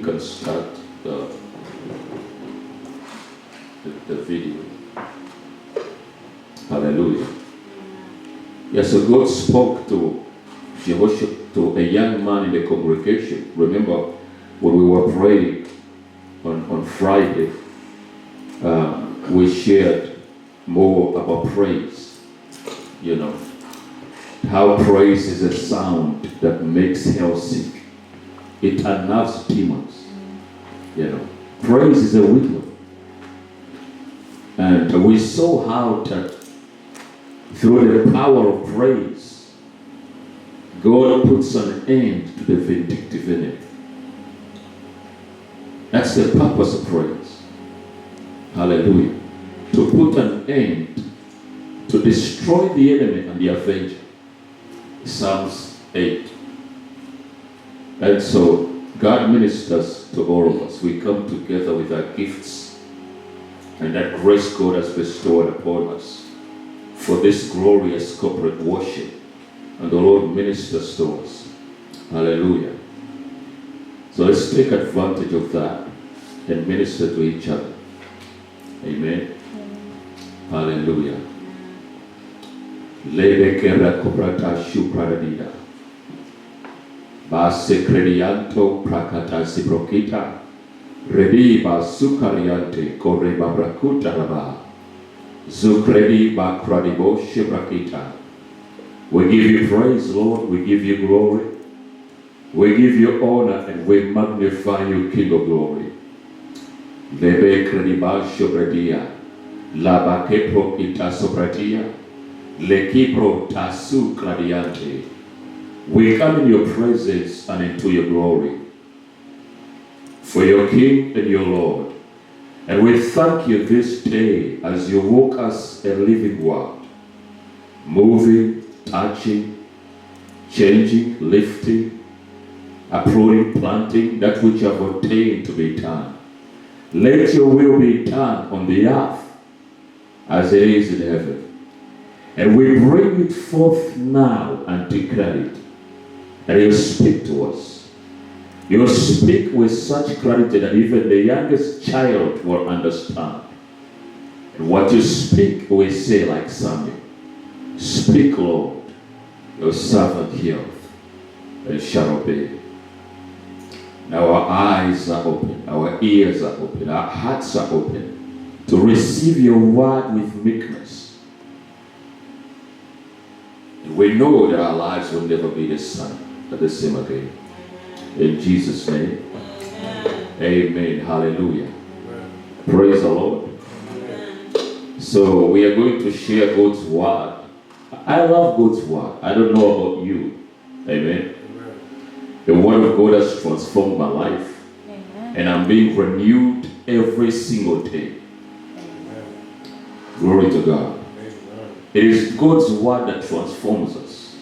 can start the video. Hallelujah. Yes, so God spoke to Jehoshaphat, to a young man in the congregation. Remember when we were praying on Friday, we shared more about praise. You know, how praise is a sound that makes hell sick. It unnerves demons. You know, praise is a weapon. And we saw how that through the power of praise, God puts an end to the vindictive enemy. That's the purpose of praise. Hallelujah. To put an end, to destroy the enemy and the avenger. Psalms 8. And so, God ministers to all of us. We come together with our gifts and that grace God has bestowed upon us for this glorious corporate worship. And the Lord ministers to us. Hallelujah. So let's take advantage of that and minister to each other. Amen. Hallelujah. Lebekera kobrata shupradida. Base credianto prakata siprokita. Rediba sukariante koreba brakuta raba. Zukredi bakradibo shibrakita. We give you praise, Lord. We give you glory. We give you honor and we magnify you, King of glory. Lebe crediba shobradia. Laba kepro ita sobradia. Le kipro tasu cradiante. We come in your presence and into your glory. For your King and your Lord. And we thank you this day as you walk us a living word. Moving, touching, changing, lifting, uprooting, planting, that which you have ordained to be done. Let your will be done on the earth as it is in heaven. And we bring it forth now and declare it. And you speak to us. You speak with such clarity that even the youngest child will understand. And what you speak, we say like Samuel. Speak, Lord, your servant heareth and shall obey. Now our eyes are open, our ears are open, our hearts are open to receive your word with meekness. And we know that our lives will never be the same again. In Jesus' name, amen. Hallelujah. Praise the Lord. So we are going to share God's word. I love God's word. I don't know about you. Amen. The word of God has transformed my life. Amen. And I'm being renewed every single day. Amen. Glory to God. Amen. It is God's word that transforms us.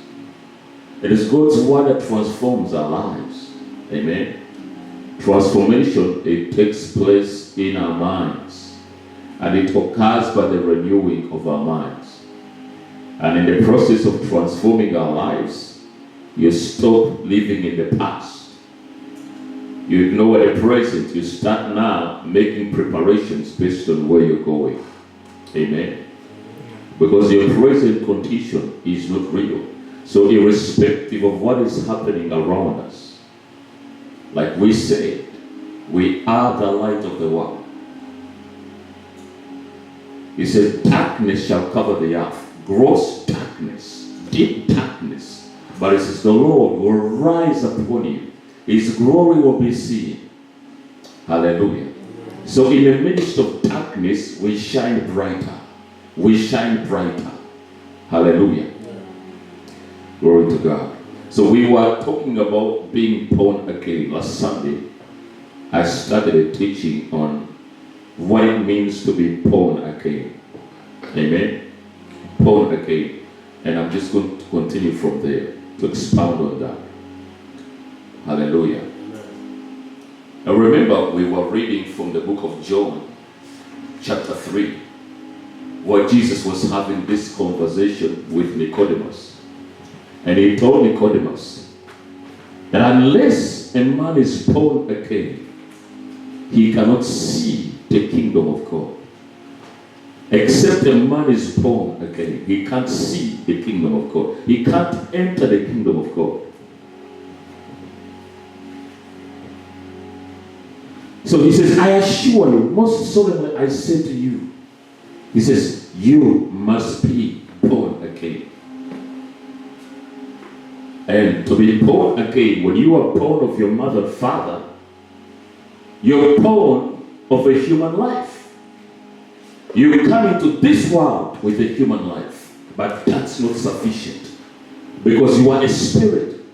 It is God's word that transforms our lives. Amen. Transformation, it takes place in our minds. And it occurs by the renewing of our minds. And in the process of transforming our lives, you stop living in the past. You ignore the present. You start now making preparations based on where you're going. Amen. Because your present condition is not real. So irrespective of what is happening around us, like we said, we are the light of the world. He said, darkness shall cover the earth. Gross darkness, deep darkness. But it says, the Lord will rise upon you. His glory will be seen. Hallelujah. So in the midst of darkness, we shine brighter. We shine brighter. Hallelujah. Glory to God. So we were talking about being born again. Last Sunday, I started a teaching on what it means to be born again. Amen. Born again. And I'm just going to continue from there to expound on that. Hallelujah. Now remember, we were reading from the book of John, chapter 3, where Jesus was having this conversation with Nicodemus. And he told Nicodemus that unless a man is born again, he cannot see the kingdom of God. Except a man is born again, he can't see the kingdom of God. He can't enter the kingdom of God. So he says, I assure you, most solemnly I say to you, he says, you must be born again. And to be born again, when you are born of your mother and father, you're born of a human life. You come into this world with a human life, but that's not sufficient because you are a spirit.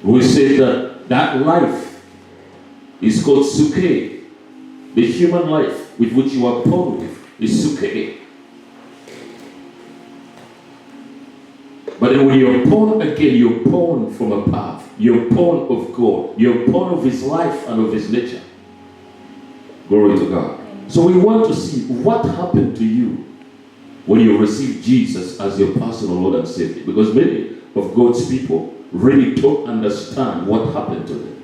We say that life is called suke. The human life with which you are born with is suke. But then when you're born again, you're born from above. You're born of God. You're born of His life and of His nature. Glory to God. So we want to see what happened to you when you received Jesus as your personal Lord and Savior. Because many of God's people really don't understand what happened to them.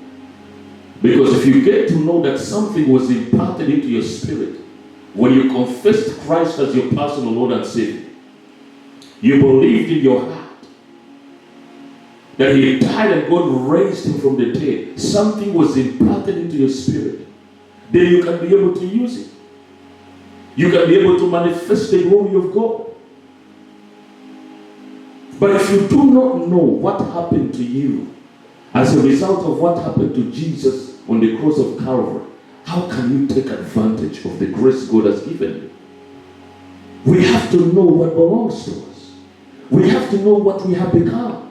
Because if you get to know that something was imparted into your spirit when you confessed Christ as your personal Lord and Savior, you believed in your heart that He died and God raised Him from the dead, something was imparted into your spirit, then you can be able to use it. You can be able to manifest the glory of God. But if you do not know what happened to you as a result of what happened to Jesus on the cross of Calvary, how can you take advantage of the grace God has given you? We have to know what belongs to us. We have to know what we have become.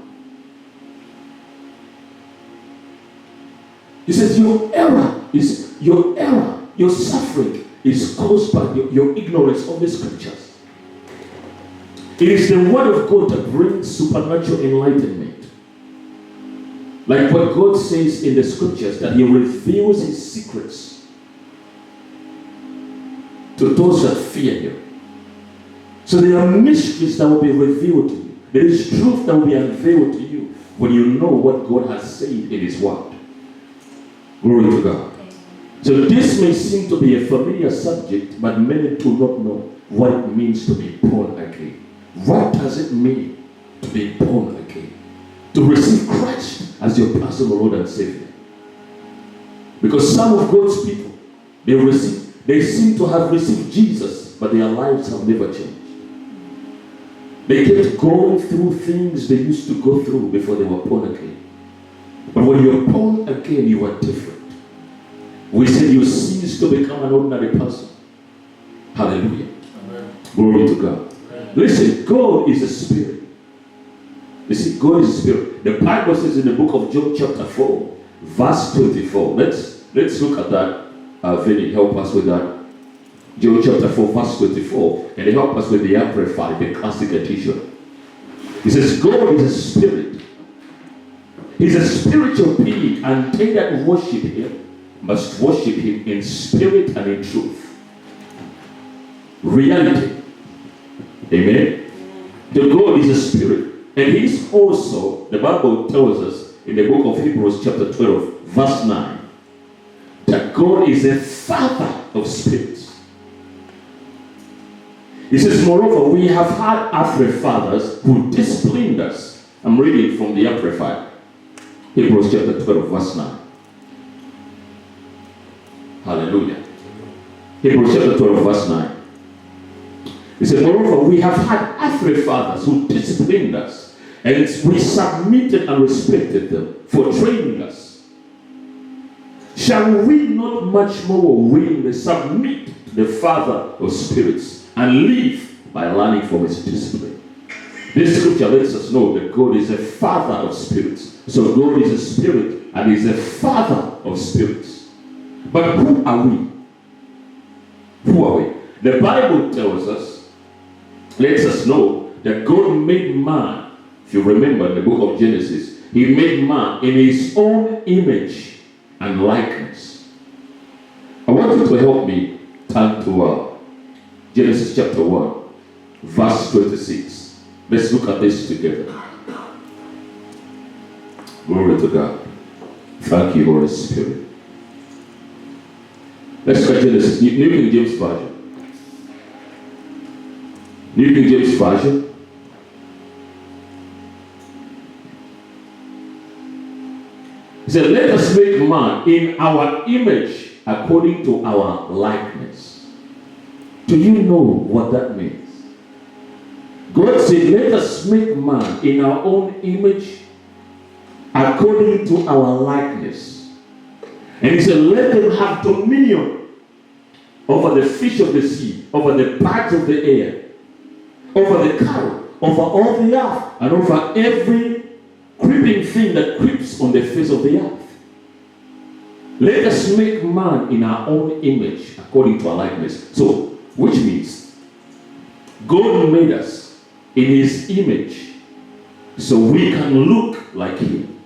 He says your suffering is caused by your ignorance of the scriptures. It is the word of God that brings supernatural enlightenment. Like what God says in the scriptures, that He reveals His secrets to those that fear Him. So there are mysteries that will be revealed to you. There is truth that will be unveiled to you when you know what God has said in His word. Glory to God. So this may seem to be a familiar subject, but many do not know what it means to be born again. What does it mean to be born again? To receive Christ as your personal Lord and Savior. Because some of God's people, they seem to have received Jesus, but their lives have never changed. They kept going through things they used to go through before they were born again. But when you're born again, you are different. We said you cease to become an ordinary person. Hallelujah. Amen. Glory to God. Amen. Listen, God is a spirit. You see, God is a spirit. The Bible says in the book of John chapter 4, verse 24. Let's look at that. Vinny, help us with that. John chapter 4, verse 24. And help us with the Amplified, the classic edition. He says, God is a spirit. He's a spiritual being, and they that worship Him must worship Him in spirit and in truth. Reality. Amen. The God is a spirit. And He is also, the Bible tells us in the book of Hebrews chapter 12, verse 9, that God is a father of spirits. He says, moreover, we have had earthly fathers who disciplined us. I'm reading from the Amplified. Hebrews chapter 12, verse 9. Hallelujah. Hebrews chapter 12, verse 9. He said, moreover, we have had earthly fathers who disciplined us, and we submitted and respected them for training us. Shall we not much more willingly submit to the Father of spirits and live by learning from His discipline? This scripture lets us know that God is a father of spirits. So God is a spirit and is a father of spirits. But who are we? Who are we? The Bible tells us, lets us know that God made man. If you remember in the book of Genesis, He made man in His own image and likeness. I want you to help me turn to Genesis chapter 1, verse 26. Let's look at this together. Glory to God. Thank you, Holy Spirit. Let's look at Genesis, New King James Version. New King James Version. He said, let us make man in our image according to our likeness. Do you know what that means? God said, let us make man in our own image according to our likeness. And he said, let them have dominion over the fish of the sea, over the birds of the air, over the cattle, over all the earth, and over every creeping thing that creeps on the face of the earth. Let us make man in our own image according to our likeness. So, which means God made us in his image so we can look like him.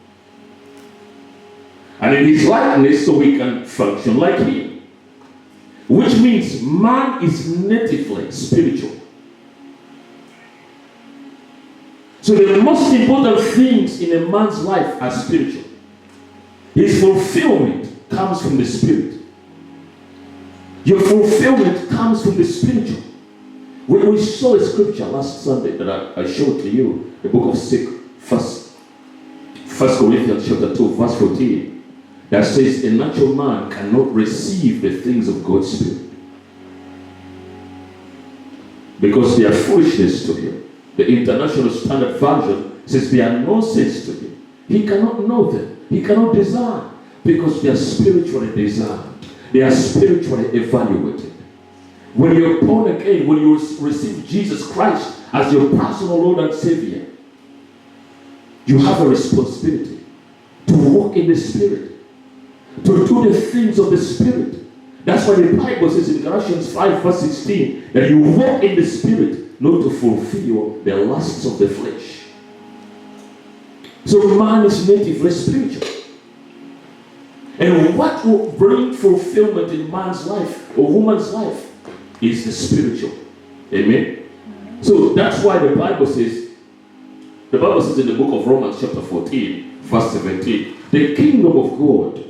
And in his likeness so we can function like him. Which means man is natively spiritual. So the most important things in a man's life are spiritual. His fulfillment comes from the spirit. Your fulfillment comes from the spiritual. We saw a scripture last Sunday that I showed to you, the book of 1 Corinthians chapter 2, verse 14, that says a natural man cannot receive the things of God's spirit because they are foolishness to him. The International Standard Version says they are nonsense to him. He cannot know them. He cannot discern because they are spiritually discerned. They are spiritually evaluated. When you're born again, when you receive Jesus Christ as your personal Lord and Savior, you have a responsibility to walk in the Spirit, to do the things of the Spirit. That's why the Bible says in Galatians 5 verse 16 that you walk in the Spirit, not to fulfill the lusts of the flesh. So man is natively spiritual. And what will bring fulfillment in man's life or woman's life is the spiritual. Amen? So that's why the Bible says in the book of Romans chapter 14 verse 17, the kingdom of God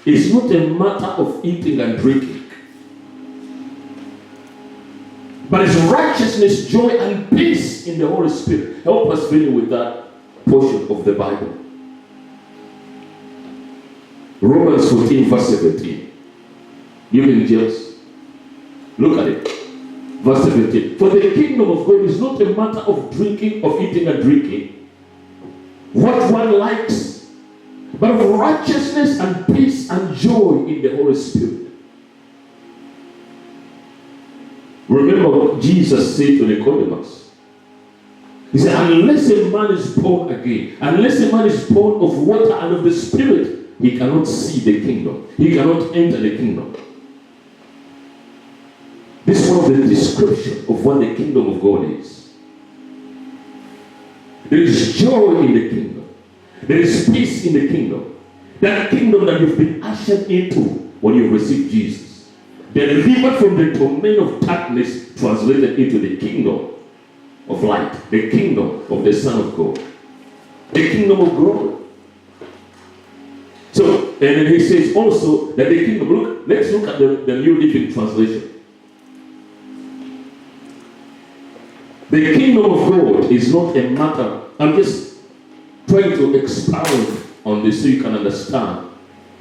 is not a matter of eating and drinking, but it's righteousness, joy, and peace in the Holy Spirit. Help us finish with that portion of the Bible. Romans 14 verse 17. New King James. Look at it. Verse 17. For the kingdom of God is not a matter of drinking, of eating and drinking, what one likes, but of righteousness and peace and joy in the Holy Spirit. Remember what Jesus said to Nicodemus. He said, unless a man is born again, unless a man is born of water and of the Spirit, he cannot see the kingdom. He cannot enter the kingdom. This is one of the description of what the kingdom of God is. There is joy in the kingdom. There is peace in the kingdom. That kingdom that you've been ushered into when you receive Jesus. Delivered from the domain of darkness, translated into the kingdom of light, the kingdom of the Son of God, the kingdom of glory. So, and then he says also that the kingdom, let's look at the New Living Translation. The kingdom of God is not a matter, I'm just trying to expound on this so you can understand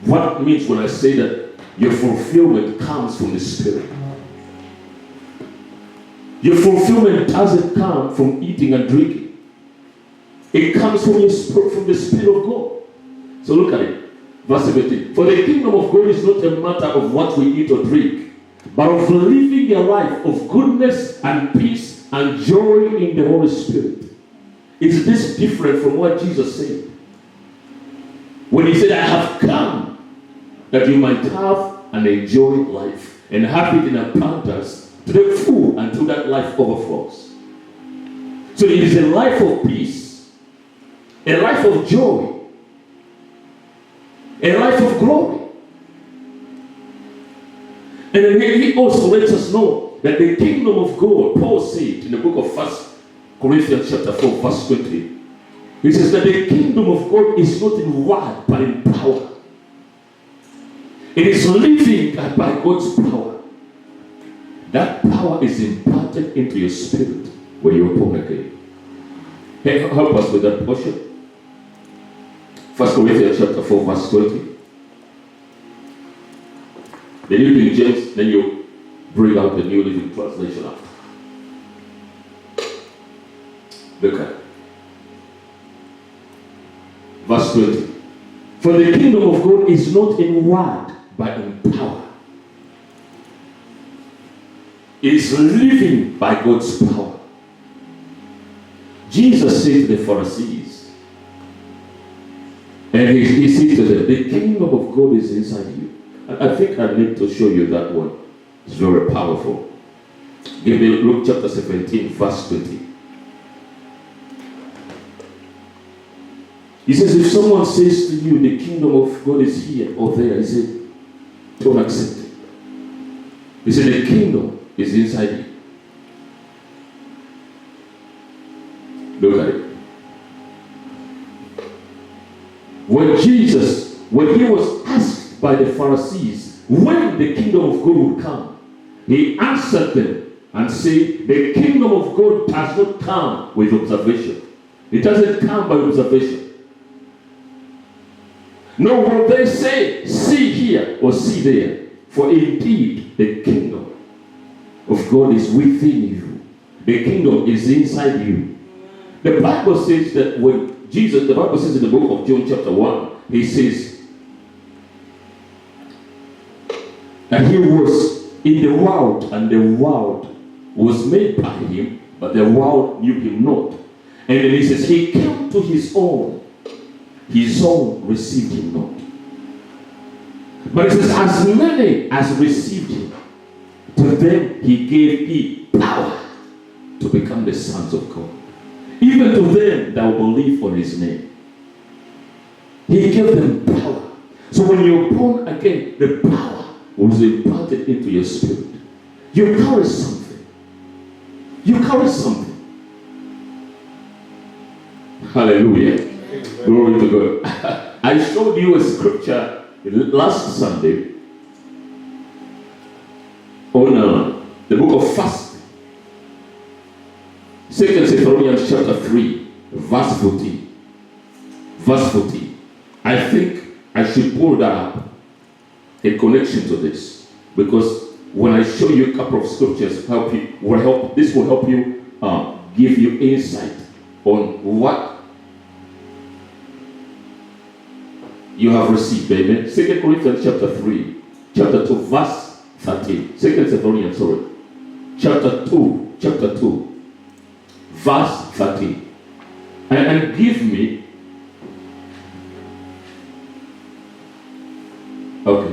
what it means when I say that your fulfillment comes from the Spirit. Your fulfillment doesn't come from eating and drinking. It comes from the Spirit of God. So look at it. Verse 17. For the kingdom of God is not a matter of what we eat or drink, but of living a life of goodness and peace and joy in the Holy Spirit. Is this different from what Jesus said? When he said, I have come that you might have and enjoy life and have it in abundance to the full until that life overflows. So it is a life of peace, a life of joy, a life of glory. And then he also lets us know that the kingdom of God, Paul said in the book of 1 Corinthians chapter 4 verse 20, he says that the kingdom of God is not in word but in power. It is living by God's power. That power is imparted into your spirit when you're born again. Hey, help us with that portion. 1 Corinthians chapter 4, verse 20. The New King James, then you bring out the New Living Translation after. Look at it. Verse 20. For the kingdom of God is not in word, but in power. It is living by God's power. Jesus said to the Pharisees, and he said to them, the kingdom of God is inside you. I think I need to show you that one. It's very powerful. Give me Luke chapter 17, verse 20. He says, if someone says to you, the kingdom of God is here or there, he said, don't accept it. He said, the kingdom is inside you. Look at it. When he was asked by the Pharisees when the kingdom of God would come, he answered them and said, the kingdom of God does not come with observation. It doesn't come by observation. Nor will they say, see here or see there. For indeed, the kingdom of God is within you. The kingdom is inside you. The Bible says that when Jesus, the Bible says in the book of John chapter 1, he says that he was in the world, and the world was made by him, but the world knew him not. And then he says, he came to his own received him not. But it says, as many as received him, to them he gave power to become the sons of God. Even to them that will believe on his name. He gave them power. So when you're born again, the power was imparted into your spirit. You carry something. You carry something. Hallelujah. Amen. Glory to God. I showed you a scripture last Sunday on the book of fasting. 2 Thessalonians chapter 3, verse 14. Verse 14. I think I should pull that up in connection to this, because when I show you a couple of scriptures, this will help you give you insight on what you have received. Amen. 2 Corinthians chapter 3, chapter 2, verse 13. 2 Thessalonians, sorry. Chapter 2, verse 13. And give me. Okay,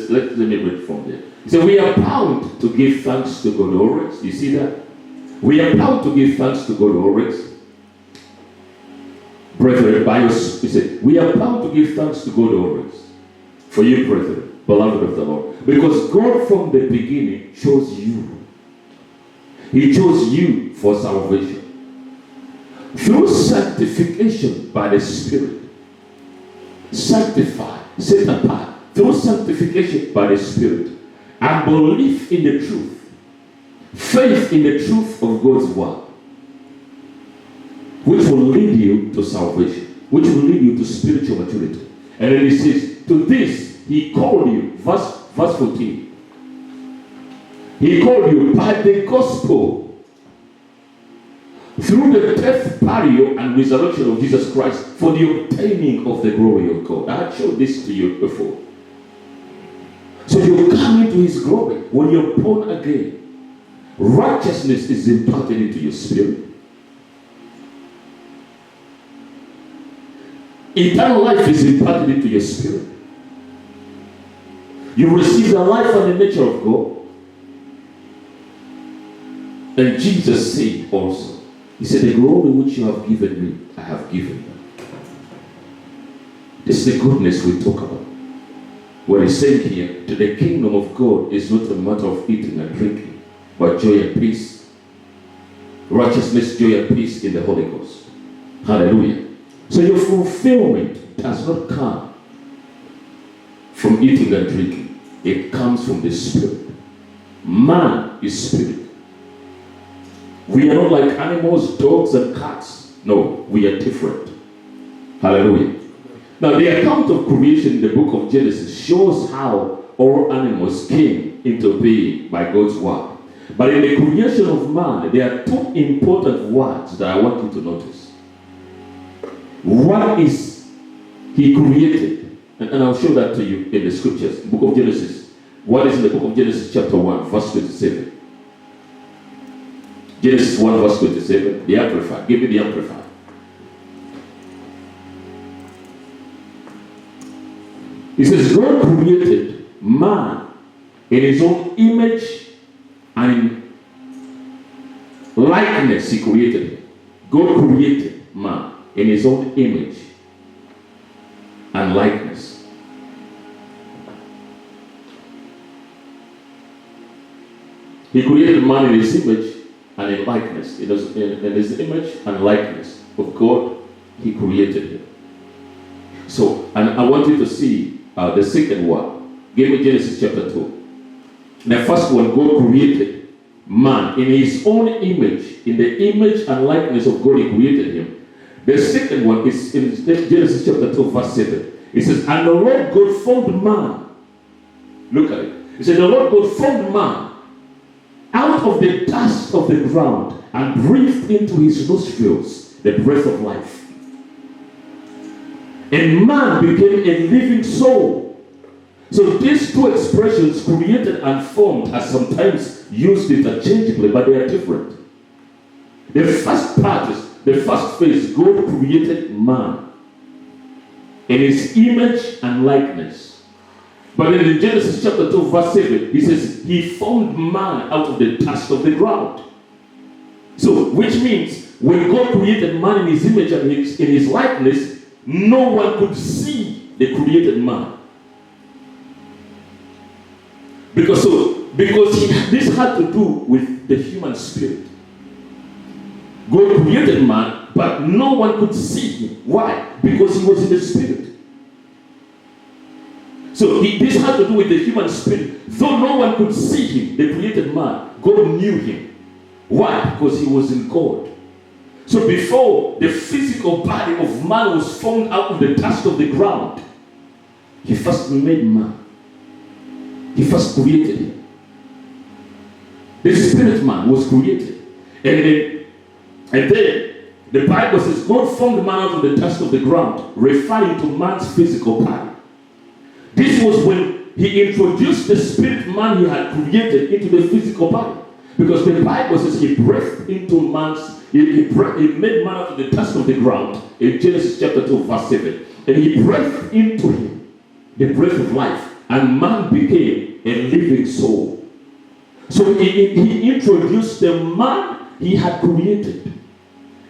let me read from there. So we are bound to give thanks to God always. You see that? We are bound to give thanks to God always. Brethren, he said, we are bound to give thanks to God always. For you, brethren, beloved of the Lord. Because God from the beginning chose you. He chose you for salvation. Through sanctification by the Spirit. Sanctified, set apart. Through sanctification by the Spirit. And belief in the truth. Faith in the truth of God's word. Which will lead you to salvation. Which will lead you to spiritual maturity. And then he says, to this he called you. Verse 14. He called you by the gospel. Through the death, burial, and resurrection of Jesus Christ for the obtaining of the glory of God. I had showed this to you before. So you come into his glory when you're born again. Righteousness is imparted into your spirit. Eternal life is imparted into your spirit. You receive the life and the nature of God. And Jesus said also, he said, the glory which you have given me, I have given them. This is the goodness we talk about. What he's saying here, to the kingdom of God is not a matter of eating and drinking, but joy and peace. Righteousness, joy and peace in the Holy Ghost. Hallelujah. So your fulfillment does not come from eating and drinking. It comes from the Spirit. Man is spirit. We are not like animals, dogs, and cats. No, we are different. Hallelujah. Now, the account of creation in the book of Genesis shows how all animals came into being by God's word. But in the creation of man, there are two important words that I want you to notice. One is he created, and I'll show that to you in the scriptures. Book of Genesis. What is in the book of Genesis chapter 1, verse 27? Genesis 1, verse 27. The Amplified. Give me the Amplified. It says, God created man in his own image and likeness. He created him. God created man in his own image and likeness. He created man in his image and in likeness. In his image and likeness of God, he created him. So, and I want you to see the second one. Give me Genesis chapter 2. The first one, God created man in his own image. In the image and likeness of God, he created him. The second one is in Genesis chapter 2, verse 7. It says, and the Lord God formed man. Look at it. It says, the Lord God formed man out of the dust of the ground and breathed into his nostrils the breath of life. And man became a living soul. So these two expressions, created and formed, are sometimes used interchangeably, but they are different. The first part is, the first phase, God created man in his image and likeness. But in Genesis chapter 2, verse 7, he says, he formed man out of the dust of the ground. So, which means, when God created man in his image and in his likeness, no one could see the created man. Because this had to do with the human spirit. God created man, but no one could see him. Why? Because he was in the spirit. So this had to do with the human spirit. Though no one could see him, the created man, God knew him. Why? Because he was in God. So before the physical body of man was formed out of the dust of the ground, he first made man. He first created him. The spirit man was created. And then the Bible says God formed man out of the dust of the ground, referring to man's physical body. This was when he introduced the spirit man he had created into the physical body. Because the Bible says he breathed into he made man out of the dust of the ground in Genesis chapter 2, verse 7. And he breathed into him the breath of life. And man became a living soul. So he introduced the man he had created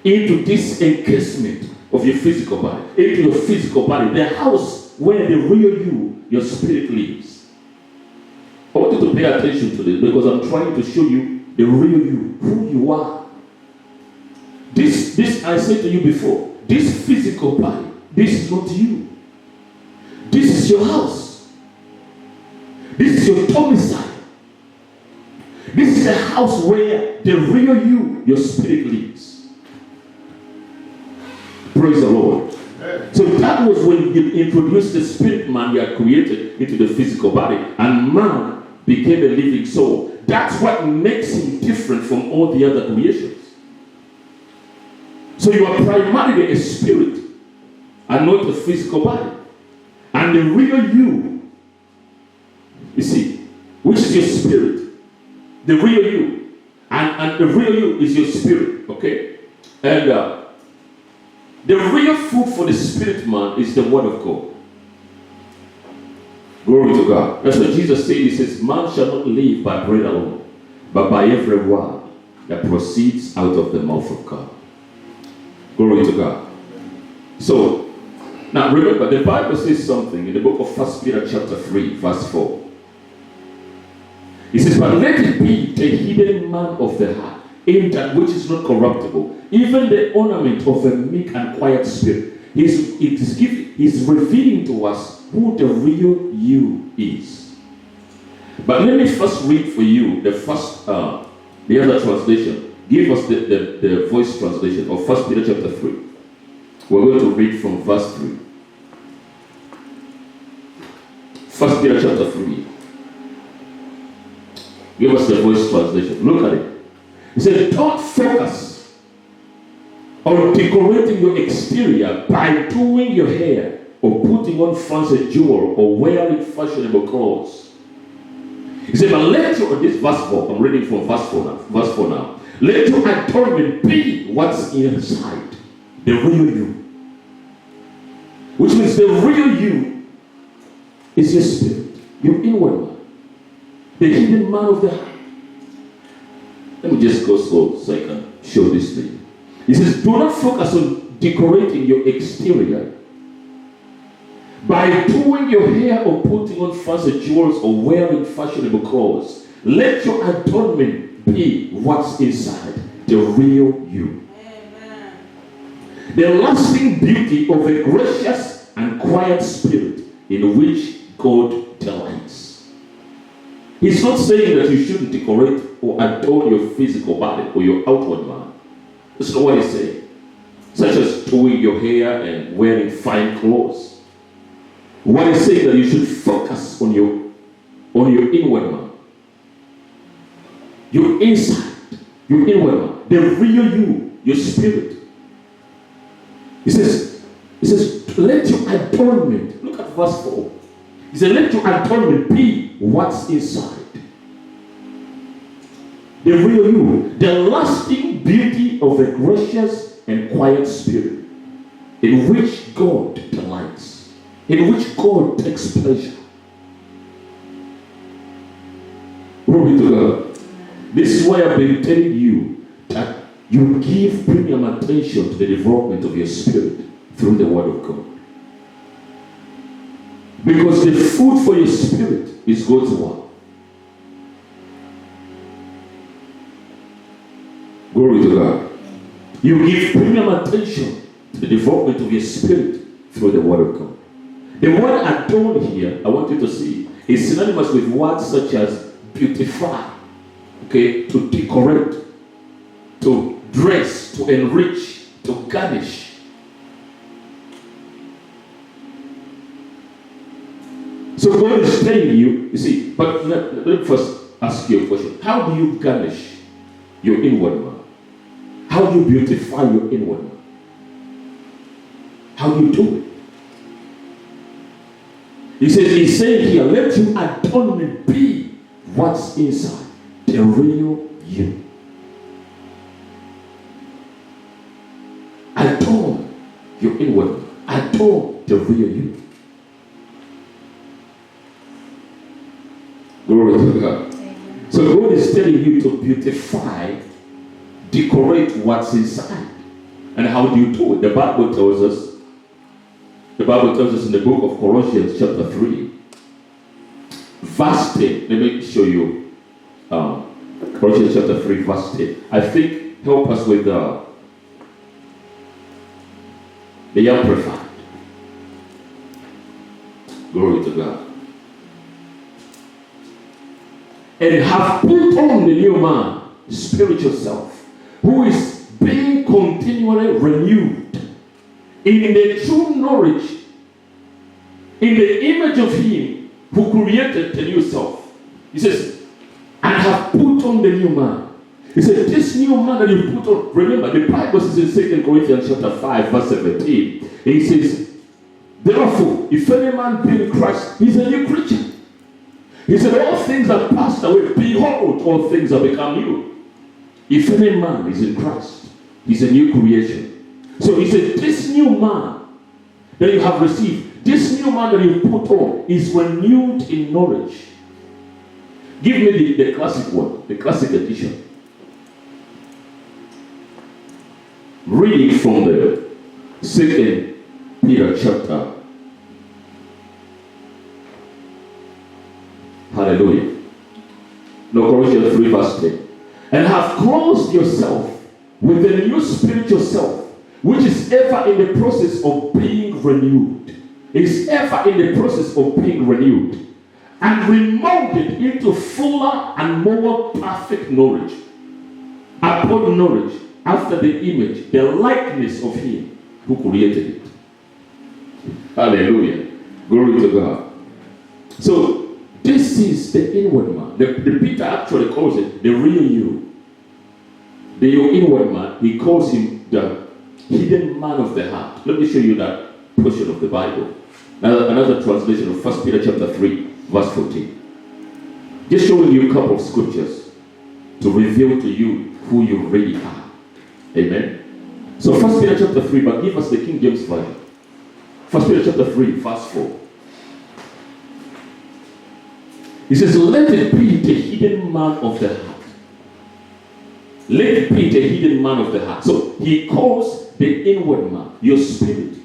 into this encasement of your physical body, into your physical body, the house where the real you, your spirit lives. I want you to pay attention to this because I'm trying to show you the real you, who you are. This I said to you before, this physical body, this is not you. This is your house. This is your domicile. This is a house where the real you, your spirit lives. Praise the Lord. So that was when he introduced the spirit man he had created into the physical body. And man became a living soul. That's what makes him different from all the other creations. So you are primarily a spirit and not a physical body. And the real you see, which is your spirit, the real you, and the real you is your spirit, okay? And the real food for the spirit man is the word of God. Glory to God. That's what Jesus said. He says, man shall not live by bread alone, but by every word that proceeds out of the mouth of God. Glory to God. So, now remember, the Bible says something in the book of 1 Peter chapter 3, verse 4. It says, but let it be the hidden man of the heart, in that which is not corruptible, even the ornament of a meek and quiet spirit. He's revealing to us who the real you is. But let me first read for you the other translation. Give us the voice translation of 1 Peter chapter 3. We're going to read from verse 3. 1 Peter chapter 3. Give us the voice translation. Look at it. He said, don't focus on decorating your exterior by doing your hair or putting on fancy jewel or wearing fashionable clothes. He said, but let your, this verse 4, I'm reading from verse 4 now. Let your adornment be what's inside, the real you. Which means the real you is your spirit, your inward man, the hidden man of the heart. Let me just go slow so I can show this to you. He says, do not focus on decorating your exterior by doing your hair or putting on fancy jewels or wearing fashionable clothes. Let your adornment be what's inside, the real you. Amen. The lasting beauty of a gracious and quiet spirit in which God delights. He's not saying that you shouldn't decorate or adorn your physical body or your outward man. That's not what he's saying. Such as doing your hair and wearing fine clothes. What he's saying that you should focus on your inward man. Your inside, your inward man, the real you, your spirit. He says, let your adornment, look at verse 4. He said, let your adornment be what's inside. The real you, the lasting beauty of a gracious and quiet spirit in which God delights, in which God takes pleasure. Glory to God. This is why I've been telling you that you give premium attention to the development of your spirit through the Word of God. Because the food for your spirit is God's Word. Glory to God. You give premium attention to the development of your spirit through the Word of God. The word adorn here, I want you to see, is synonymous with words such as beautify, okay, to decorate, to dress, to enrich, to garnish. So God is telling you see, but let me first ask you a question. How do you garnish your inward man? How do you beautify your inward man? How do you do it? He's saying here, let your adornment be what's inside, the real you. Adorn your inward man. Adorn the real you. Glory to God. So God is telling you to beautify, decorate what's inside. And how do you do it? The Bible tells us in the book of Colossians chapter 3, verse 10. Let me show you Colossians chapter 3, verse 10. I think help us with the Amplified. Glory to God. And have put on the new man, spiritual self, who is being continually renewed in the true knowledge, in the image of him who created the new self. He says, and have put on the new man. He said, this new man that you put on, remember, the Bible says in 2 Corinthians chapter 5, verse 17, he says, therefore, if any man be in Christ, he's a new creature. He said, all things have passed away. Behold, all things have become new. If any man is in Christ, he's a new creation. So he said, this new man that you have received, this new man that you put on is renewed in knowledge. Give me the classic one, the classic edition. Reading from the 2 Peter chapter. Hallelujah. No, Colossians 3 verse 10. And have clothed yourself with the new spiritual self, which is ever in the process of being renewed. is ever in the process of being renewed and remolded into fuller and more perfect knowledge, upon knowledge, after the image, the likeness of him who created it. Hallelujah. Glory to God. So, this is the inward man. The Peter actually calls it the real you. The inward man, he calls him the hidden man of the heart. Let me show you that portion of the Bible. Another translation of 1 Peter chapter 3, verse 14. Just showing you a couple of scriptures to reveal to you who you really are. Amen. So 1 Peter chapter 3, but give us the King James Version. 1 Peter chapter 3, verse 4. He says, let it be the hidden man of the heart. Let it be the hidden man of the heart. So he calls the inward man, your spirit,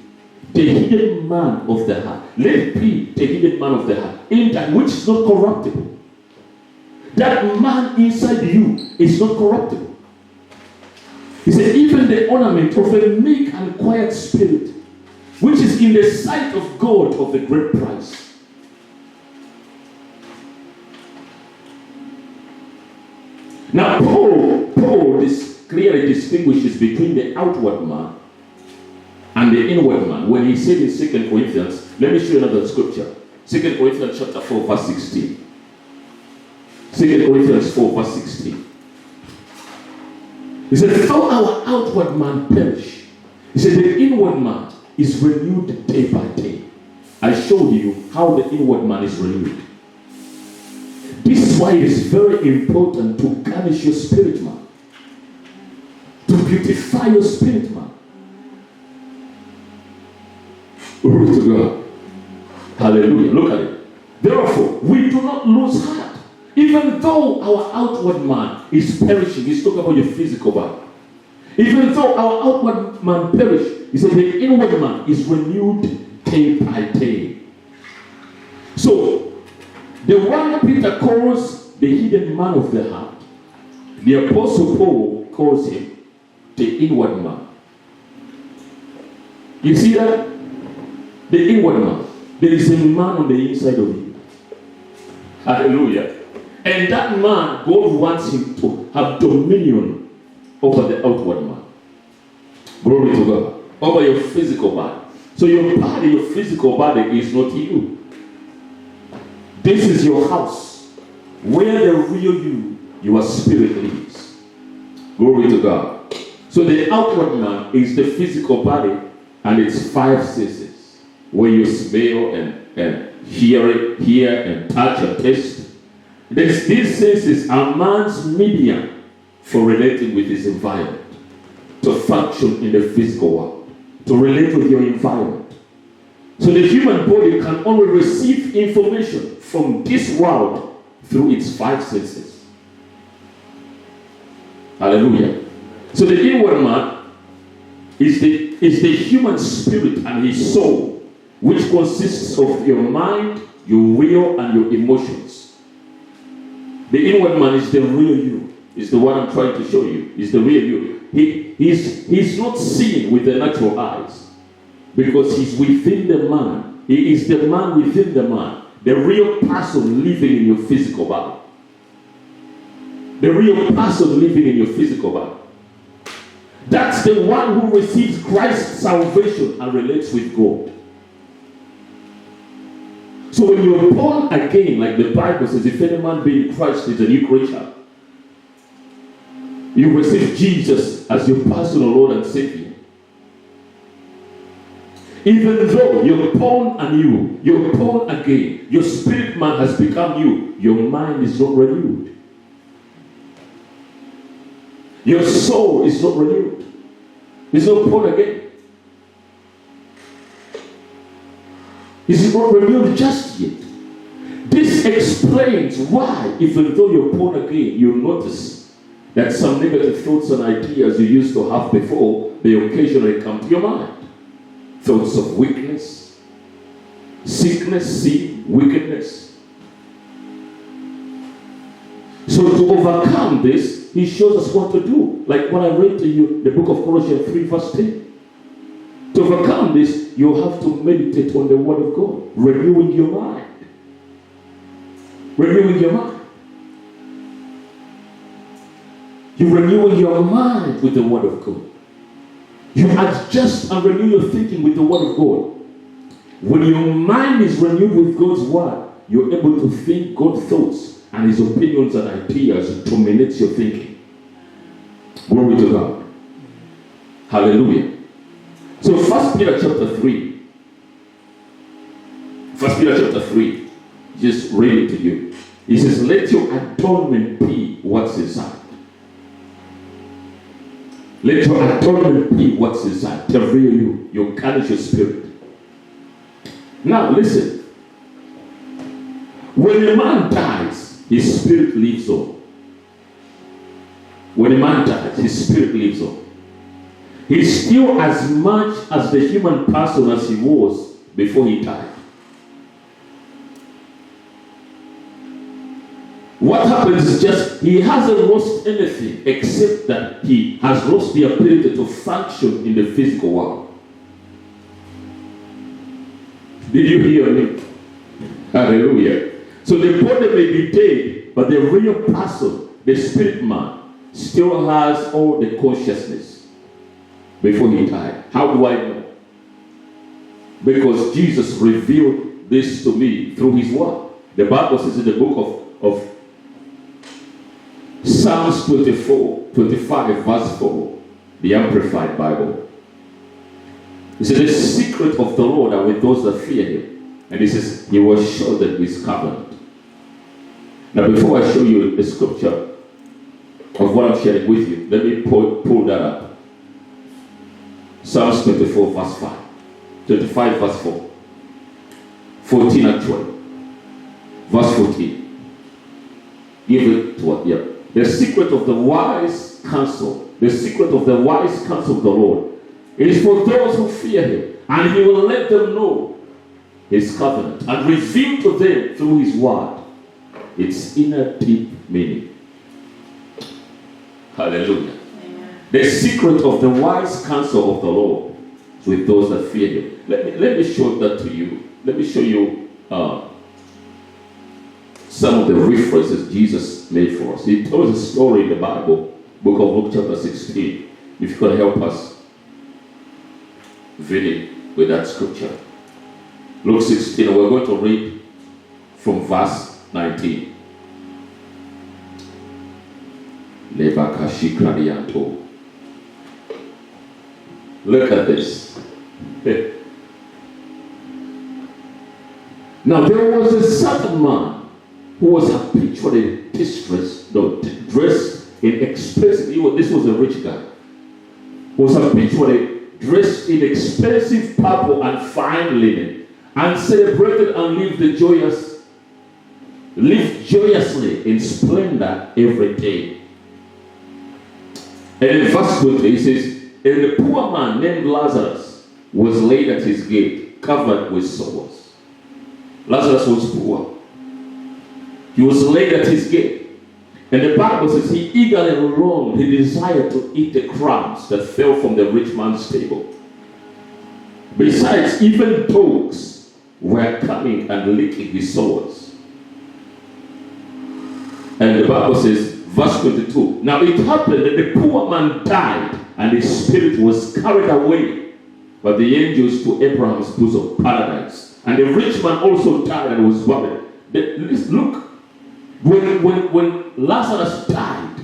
the hidden man of the heart. Let it be the hidden man of the heart, in that which is not corruptible. That man inside you is not corruptible. He said, even the ornament of a meek and quiet spirit, which is in the sight of God of a great price. Now, Paul clearly distinguishes between the outward man and the inward man. When he said in 2 Corinthians, let me show you another scripture. 2 Corinthians chapter 4, verse 16. 2 Corinthians 4, verse 16. He said, though our outward man perish, he said, the inward man is renewed day by day. I showed you how the inward man is renewed. This is why it is very important to garnish your spirit man, to beautify your spirit man. Glory to God. Hallelujah. Look at it. Therefore, we do not lose heart. Even though our outward man is perishing, he's talking about your physical body. Even though our outward man perish, he said the inward man is renewed day by day. So, the one Peter calls the hidden man of the heart, the Apostle Paul calls him the inward man. You see that? The inward man. There is a man on the inside of you. Hallelujah. And that man, God wants him to have dominion over the outward man. Glory to God. Over your physical body. So your body, your physical body is not you. This is your house, where the real you, your spirit lives. Glory to God. So the outward man is the physical body and its 5 senses, where you smell and hear and touch and taste. These senses are man's medium for relating with his environment, to function in the physical world, to relate with your environment. So the human body can only receive information from this world through its 5 senses. Hallelujah. So the inward man is the human spirit and his soul, which consists of your mind, your will, and your emotions. The inward man is the real you. Is the one I'm trying to show you. Is the real you. He's not seen with the natural eyes, because he's within the man. He is the man within the man. The real person living in your physical body. The real person living in your physical body. That's the one who receives Christ's salvation and relates with God. So when you're born again, like the Bible says, if any man be in Christ is a new creature. You receive Jesus as your personal Lord and Savior. Even though you're born anew, you're born again, your spirit man has become you, your mind is not renewed. Your soul is not renewed. It's not born again. It's not renewed just yet. This explains why, even though you're born again, you notice that some negative thoughts and ideas you used to have before, they occasionally come to your mind. Thoughts of weakness, sickness, sin, wickedness. So to overcome this, he shows us what to do. Like what I read to you, the book of Colossians 3 verse 10. To overcome this, you have to meditate on the Word of God, renewing your mind. Renewing your mind. You renew your mind with the Word of God. You adjust and renew your thinking with the Word of God. When your mind is renewed with God's Word, you're able to think God's thoughts, and His opinions and ideas dominates your thinking. Glory to God. Hallelujah. So 1 Peter chapter 3. 1 Peter chapter 3. Just read it to you. He says, let your adornment be what's inside. Let your adornment be what's inside. To reveal you. You'll carry your spirit. Now listen. When a man dies, his spirit lives on. When a man dies, his spirit lives on. He's still as much as the human person as he was before he died. What happens is just he hasn't lost anything except that he has lost the ability to function in the physical world. Did you hear me? Hallelujah. So the body may be dead, but the real person, the spirit man, still has all the consciousness before he died. How do I know? Because Jesus revealed this to me through His Word. The Bible says in the book of Psalms 25 verse 4, the Amplified Bible. He says, the secret of the Lord are with those that fear Him. And He says, He will show them His covenant. Now before I show you the scripture of what I'm sharing with you, let me pull that up. Psalms 24 verse 5. 25 verse 4. 14 actually. Verse 14. Give it to what? Yeah. The secret of the wise counsel, the secret of the wise counsel of the Lord is for those who fear Him, and He will let them know His covenant and reveal to them through His Word its inner deep meaning. Hallelujah. Amen. The secret of the wise counsel of the Lord is with those that fear Him. Let me show that to you. Let me show you some of the references Jesus made for us. He tells a story in the Bible, book of Luke chapter 16. If you could help us, Vinny, with that scripture. Luke 16, we're going to read from verse 19. Look at this. Now there was a certain man who was habitually dressed in expensive. This was a rich guy. Who was habitually dressed in expensive purple and fine linen, and celebrated and lived joyously in splendor every day. And in verse 20 he says, and a poor man named Lazarus was laid at his gate, covered with sores. Lazarus was poor. He was laid at his gate. And the Bible says he eagerly longed, he desired to eat the crumbs that fell from the rich man's table. Besides, even dogs were coming and licking his sores. And the Bible says, verse 22, now it happened that the poor man died, and his spirit was carried away by the angels to Abraham's bosom, paradise. And the rich man also died and was buried. Look, when Lazarus died,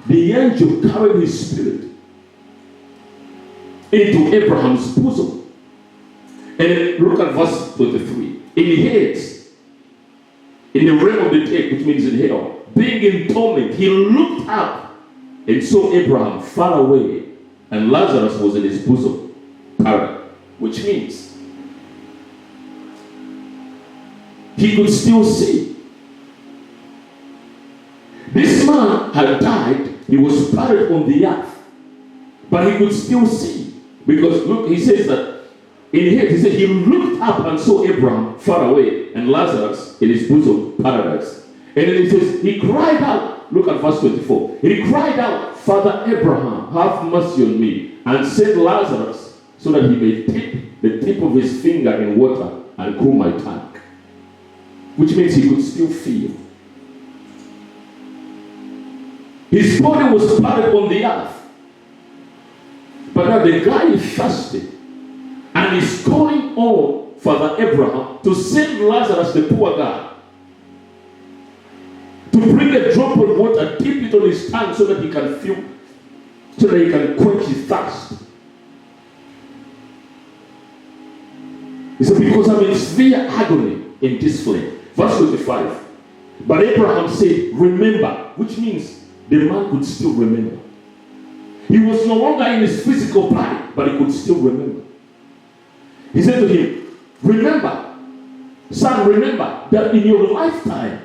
the angel carried his spirit into Abraham's bosom. And look at verse 23. In Hades, in the realm of the dead, which means in hell, being in torment, he looked up and saw Abraham far away, and Lazarus was in his bosom, paradise, which means he could still see. This man had died, he was buried on the earth, but he could still see. Because look, he says that in Hades, he said he looked up and saw Abraham far away, and Lazarus in his bosom, paradise. And then he says, he cried out, look at verse 24. He cried out, Father Abraham, have mercy on me, and send Lazarus so that he may dip the tip of his finger in water and cool my tongue. Which means he could still feel. His body was buried on the earth. But now the guy is thirsty. And he's calling on Father Abraham to send Lazarus, the poor guy, to bring a drop of water, dip it on his tongue so that he can feel, so that he can quench his thirst. He said, because I'm in severe agony in this flame. Verse 25. But Abraham said, remember, which means the man could still remember. He was no longer in his physical body, but he could still remember. He said to him, remember, son, remember that in your lifetime,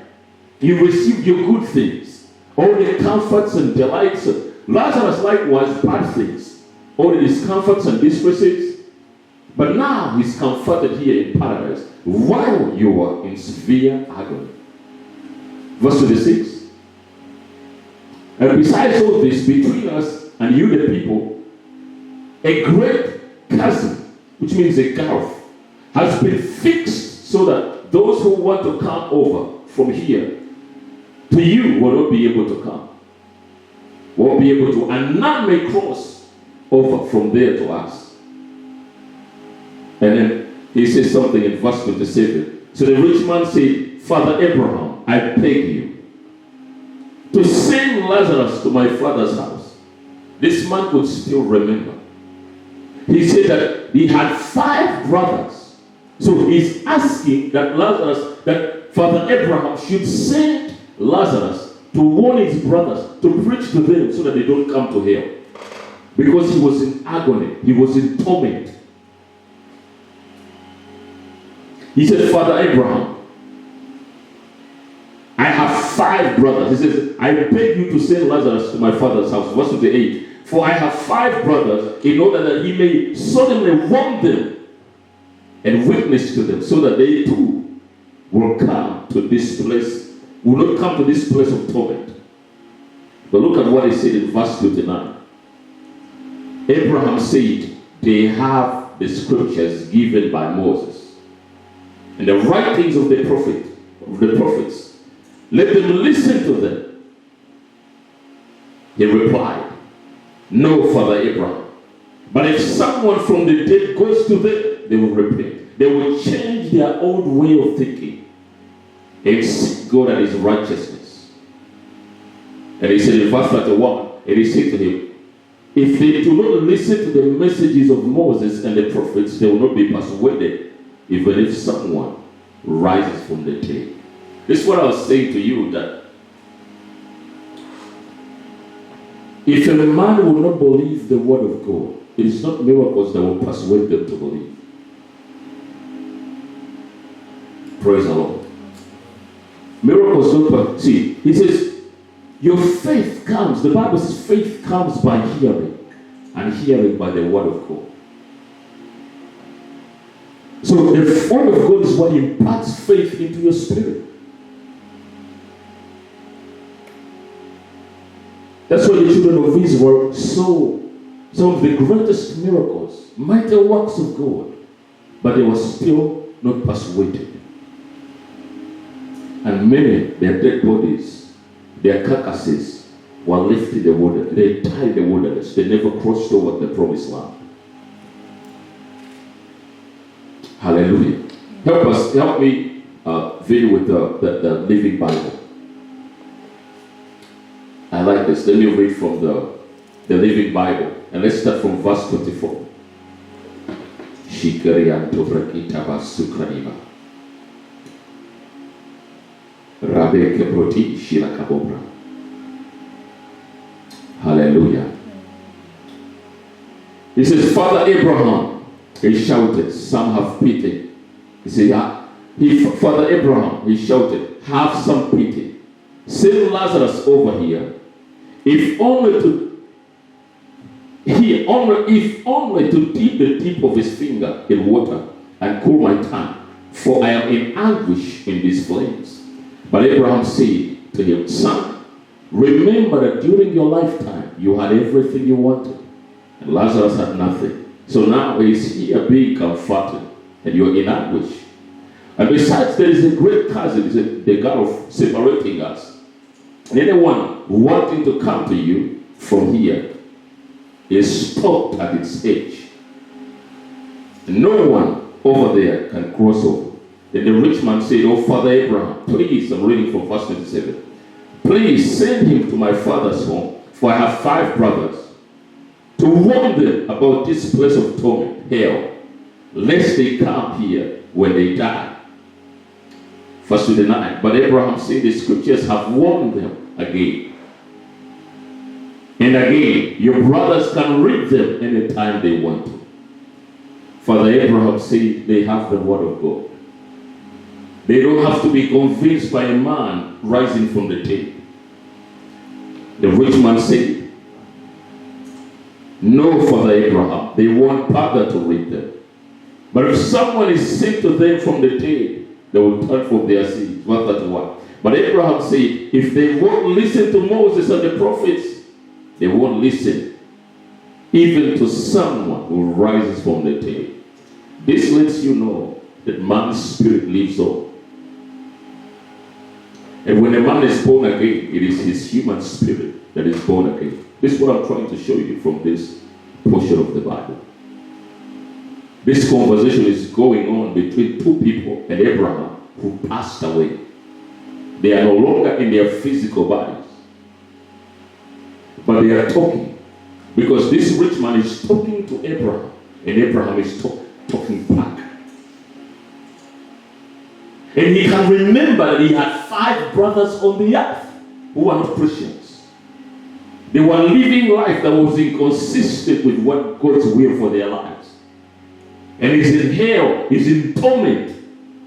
you received your good things, all the comforts and delights. Lazarus likewise bad things, all the discomforts and distresses. But now he's comforted here in paradise while you are in severe agony. Verse 26. And besides all this, between us and you the people, a great chasm, which means a gulf, has been fixed so that those who want to come over from here to you will not be able to come. Won't be able to, and none may cross over from there to us. And then he says something in verse 27. So the rich man said, Father Abraham, I beg you to send Lazarus to my father's house. This man could still remember. He said that he had 5 brothers. So he's asking that Lazarus, that Father Abraham should send Lazarus to warn his brothers, to preach to them so that they don't come to hell. Because he was in agony. He was in torment. He said, Father Abraham, I have 5 brothers. He says, I beg you to send Lazarus to my father's house. Verse 28. For I have 5 brothers, in order that he may suddenly warn them and witness to them, so that they too will come to this place, will not come to this place of torment. But look at what he said in verse 29. Abraham said, they have the scriptures given by Moses and the writings of the prophets. Let them listen to them. He replied, no, Father Abraham. But if someone from the dead goes to them, they will repent. They will change their old way of thinking and seek God and his righteousness. And he said in verse 31, and he said to him, if they do not listen to the messages of Moses and the prophets, they will not be persuaded, even if someone rises from the dead. This is what I was saying to you, that if a man will not believe the word of God, it is not miracles that will persuade them to believe. Praise the Lord. Miracles don't. See, he says, your faith comes, the Bible says faith comes by hearing, and hearing by the word of God. So the word of God is what imparts faith into your spirit. That's why the children of Israel saw some of the greatest miracles, mighty works of God, but they were still not persuaded. And many, their dead bodies, their carcasses were left in the wilderness. They died in the wilderness. They never crossed over the promised land. Hallelujah. Help me video with the Living Bible. I like this. Let me read from the Living Bible. And let's start from verse 24. Shikarianto brakita basukaniba. Rabe keproti shirakabobra. Hallelujah. He says, Father Abraham, he shouted, some have pity. He said, Father Abraham, he shouted, have some pity. Send Lazarus over here. If only to dip the tip of his finger in water and cool my tongue, for I am in anguish in these flames. But Abraham said to him, son, remember that during your lifetime you had everything you wanted, and Lazarus had nothing. So now he's here being comforted, and you're in anguish. And besides, there is a great chasm, the God of separating us. And anyone wanting to come to you from here is stopped at its edge. No one over there can cross over. Then the rich man said, "Oh, Father Abraham, please," I'm reading from verse 27, "please send him to my father's home, for I have 5 brothers, to warn them about this place of torment, hell, lest they come here when they die." Verse 29, "But Abraham said, the scriptures have warned them again and again. Your brothers can read them anytime they want to." Father Abraham said they have the word of God. They don't have to be convinced by a man rising from the dead. The rich man said, "No, Father Abraham, they want Father to read them. But if someone is sent to them from the dead, they will turn from their sins." Verse 31. But Abraham said, if they won't listen to Moses and the prophets, they won't listen even to someone who rises from the dead. This lets you know that man's spirit lives on. And when a man is born again, it is his human spirit that is born again. This is what I'm trying to show you from this portion of the Bible. This conversation is going on between 2 people and Abraham who passed away. They are no longer in their physical bodies, but they are talking, because this rich man is talking to Abraham, and Abraham is talking back. And he can remember that he had 5 brothers on the earth who were not Christians. They were living life that was inconsistent with what God's will for their lives. And he's in hell, he's in torment.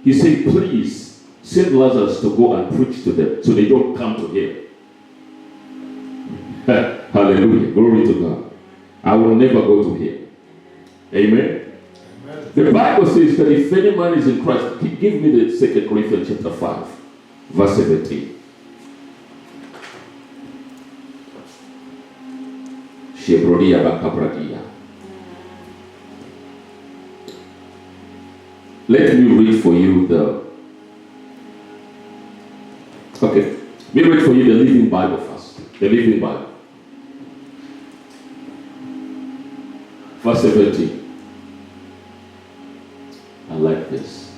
He said, "Please send Lazarus to go and preach to them so they don't come to hell." Hallelujah. Glory to God. I will never go to hell. Amen. The Bible says that if any man is in Christ, give me the 2 Corinthians chapter 5, verse 17. Let me read for you let me read for you the Living Bible first. The Living Bible. Verse 17. I like this.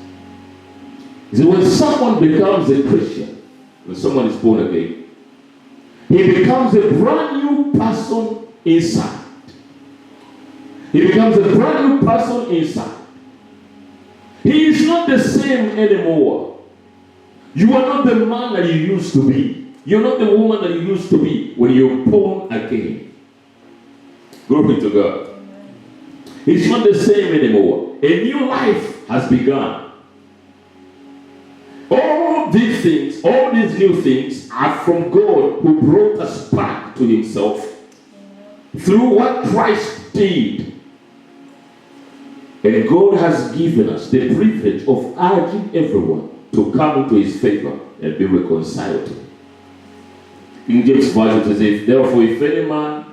He said, when someone becomes a Christian, when someone is born again, he becomes a brand new person inside. He becomes a brand new person inside. He is not the same anymore. You are not the man that you used to be. You're not the woman that you used to be when you're born again. Glory to God. It's not the same anymore. A new life has begun. All these things, all these new things are from God, who brought us back to himself through what Christ did. And God has given us the privilege of urging everyone to come into his favor and be reconciled to him. King James Version says, therefore, if any man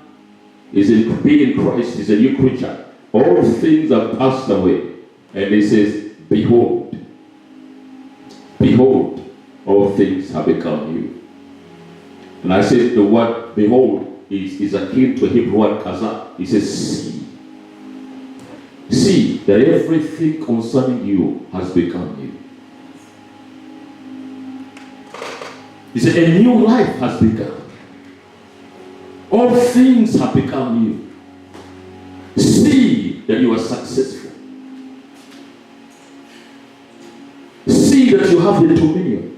is in Christ, is a new creature, all things are passed away. And he says, behold, all things have become new. And I said the word behold is akin to Hebrew word kazah. He says, see that everything concerning you has become new. He said, a new life has begun. All things have become new. See that you are successful. See that you have the dominion.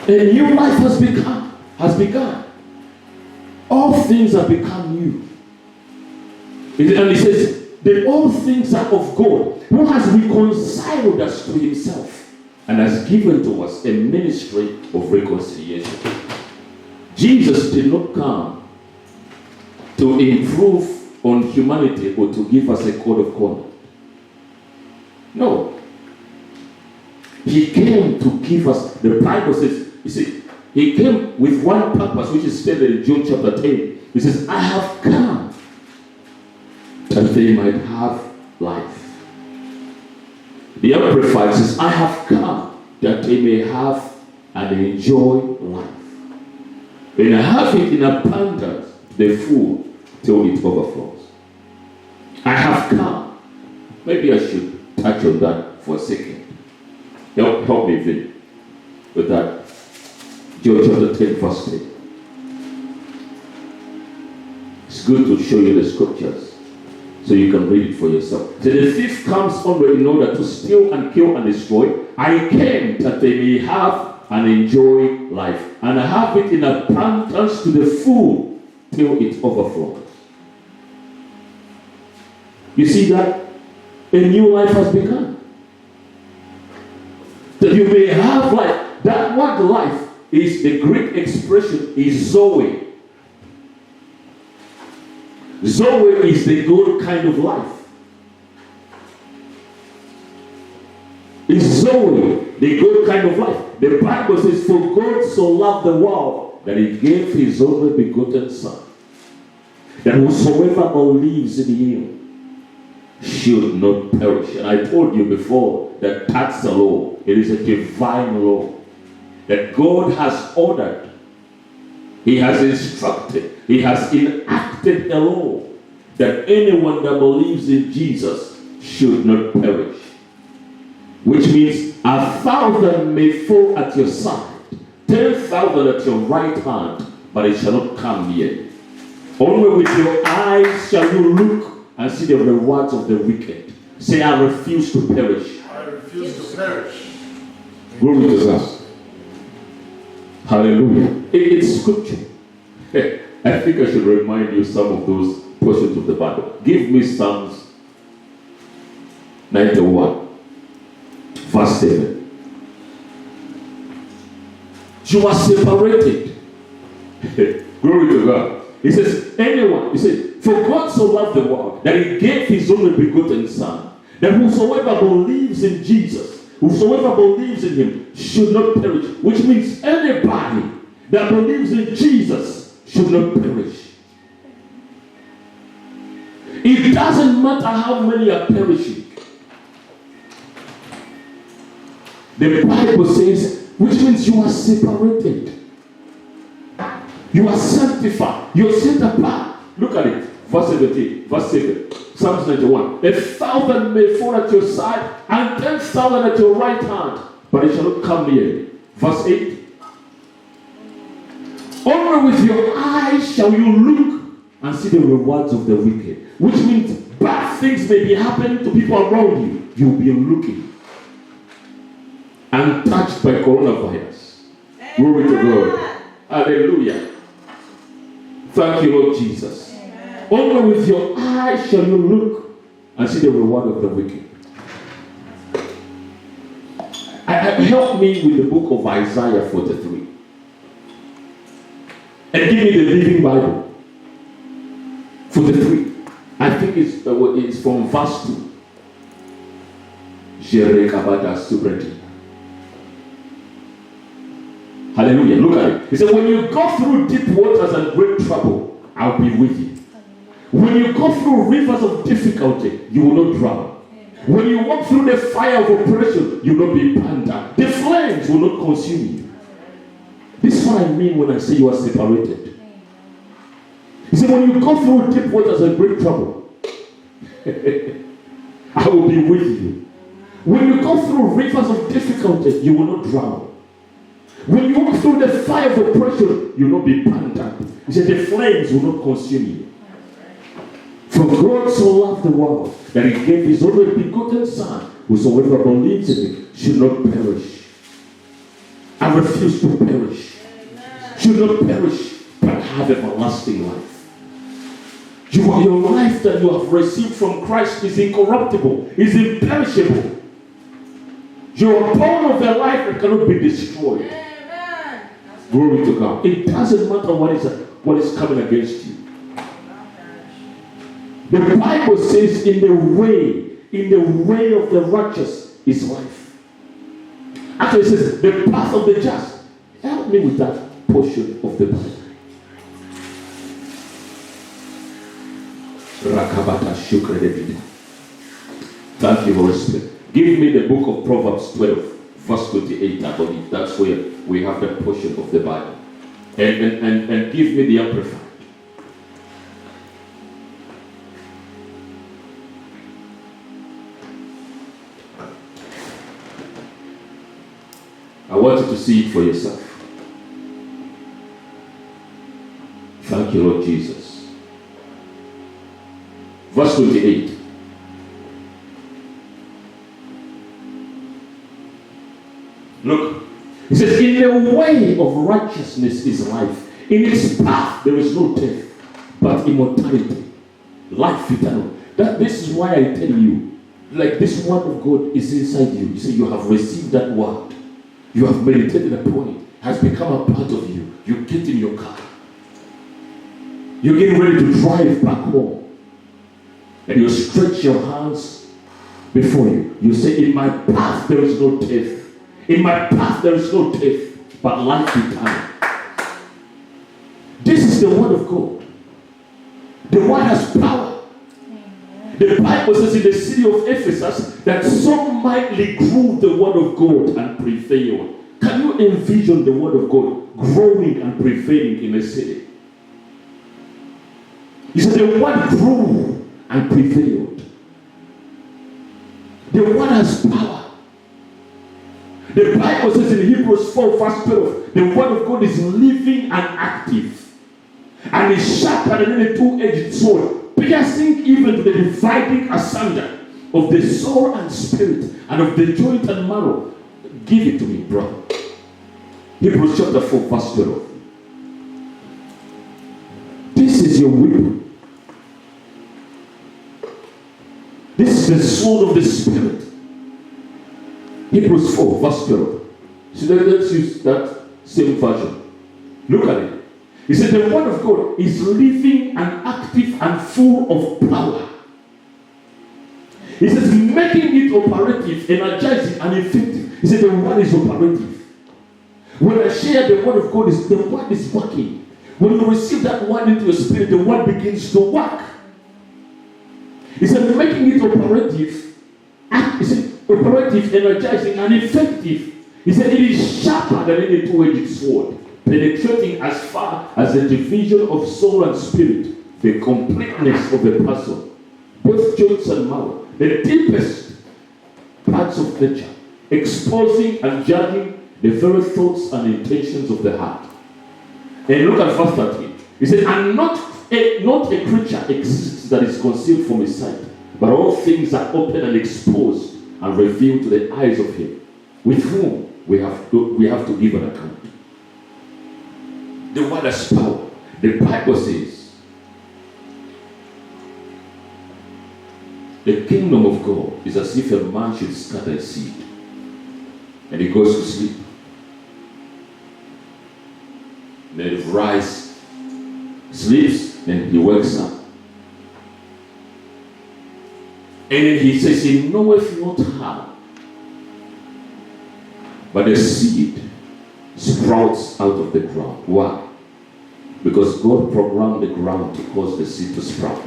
A new life has begun. All things have become new. And he says that all things are of God, who has reconciled us to himself and has given to us a ministry of reconciliation. Jesus did not come to improve on humanity or to give us a code of conduct. No. He came to give us, the Bible says, you see, he came with one purpose, which is stated in John chapter 10. He says, I have come that they might have life. The Amplified says, I have come that they may have and enjoy life. And have it in abundance, the full, till it overflows. I have come. Maybe I should touch on that for a second. Help me, Vin, with that. John chapter 10, verse 10. It's good to show you the scriptures so you can read it for yourself. So the thief comes only in order to steal and kill and destroy. I came that they may have and enjoy life, and have it in abundance to the full till it overflows. You see that a new life has begun. That you may have life. That word life is the Greek expression is Zoe. Zoe is the good kind of life. It's Zoe, the good kind of life. The Bible says, for God so loved the world that he gave his only begotten Son, that whosoever believes in him should not perish. And I told you before that that's the law. It is a divine law that God has ordered. He has instructed. He has enacted a law that anyone that believes in Jesus should not perish. Which means 1,000 may fall at your side, 10,000 at your right hand, but it shall not come near. Only with your eyes shall you look and see the rewards of the wicked. Say, I refuse to perish. I refuse to perish. Glory to God. Hallelujah. It's scripture. I think I should remind you some of those portions of the Bible. Give me Psalms 91. Verse 7. You are separated. Glory to God. He says, anyone, he says, for God so loved the world that he gave his only begotten Son, that whosoever believes in Jesus, whosoever believes in him, should not perish. Which means anybody that believes in Jesus should not perish. It doesn't matter how many are perishing. The Bible says, which means you are separated. You are sanctified. You are set apart. Look at it. Verse 17. Verse 7. Psalms 91. 1,000 may fall at your side and 10,000 at your right hand, but it shall not come near you. Verse 8. Only with your eyes shall you look and see the rewards of the wicked. Which means bad things may be happening to people around you. You'll be looking. Untouched by coronavirus. Glory to God. Hallelujah. Thank you, Lord Jesus. Amen. Only with your eyes shall you look and see the reward of the wicked. Help me with the book of Isaiah 43. And give me the Living Bible. 43. I think it's from verse 2. Hallelujah. Look at it. He said, when you go through deep waters and great trouble, I'll be with you. When you go through rivers of difficulty, you will not drown. When you walk through the fire of oppression, you will not be burned out. The flames will not consume you. This is what I mean when I say you are separated. He said, when you go through deep waters and great trouble, I will be with you. When you go through rivers of difficulty, you will not drown. When you walk through the fire of oppression, you will not be burned up. He said, the flames will not consume you. For God so loved the world that he gave his only begotten Son, whosoever believes in him should not perish. I refuse to perish. Should not perish, but have everlasting life. Your life that you have received from Christ is incorruptible, is imperishable. You are born of a life that cannot be destroyed. Amen. Glory to God. It doesn't matter what is coming against you. The Bible says in the way of the righteous is life. Actually it says the path of the just. Help me with that portion of the Bible. Rakabata shukre David. Thank you, Holy Spirit. Give me the book of Proverbs 12, verse 28, I believe. That's where we have that portion of the Bible. And give me the Amplified. I want you to see it for yourself. Thank you, Lord Jesus. Verse 28. Look, he says, in the way of righteousness is life. In its path there is no death, but immortality, life eternal. This is why I tell you, like this word of God is inside you. You say you have received that word. You have meditated upon it. It has become a part of you. You get in your car. You're getting ready to drive back home. And you stretch your hands before you. You say, in my path there is no death. In my path there is no death, but life eternal. This is the word of God. The word has power. The Bible says in the city of Ephesus that some mightily grew the word of God and prevailed. Can you envision the word of God growing and prevailing in a city? He said the word grew and prevailed. The word has power. The Bible says in Hebrews 4 verse 12, the word of God is living and active, and is sharper than any two-edged sword, piercing even to the dividing asunder of the soul and spirit, and of the joint and marrow. Give it to me, brother. Hebrews chapter 4 verse 12. This is your weapon. This is the sword of the Spirit. Hebrews 4 verse 12. So let's use that same version. Look at it. He said the word of God is living and active and full of power. He says making it operative, energizing and effective. He said the word is operative. When I share the word of God, the word is working. When you receive that word into your spirit, the word begins to work. He said making it operative, he said operative, energizing and effective. He said it is sharper than any two-edged sword, penetrating as far as the division of soul and spirit, the completeness of the person, both joints and marrow, the deepest parts of nature, exposing and judging the very thoughts and intentions of the heart. And look at verse 13. He said, and not a creature exists that is concealed from his sight, but all things are open and exposed and revealed to the eyes of him with whom we have to give an account. The word has power. The Bible says the kingdom of God is as if a man should scatter a seed and he goes to sleep. Then he rises, sleeps, and he wakes up. And then he says, he knoweth not how, but the seed sprouts out of the ground. Why? Because God programmed the ground to cause the seed to sprout.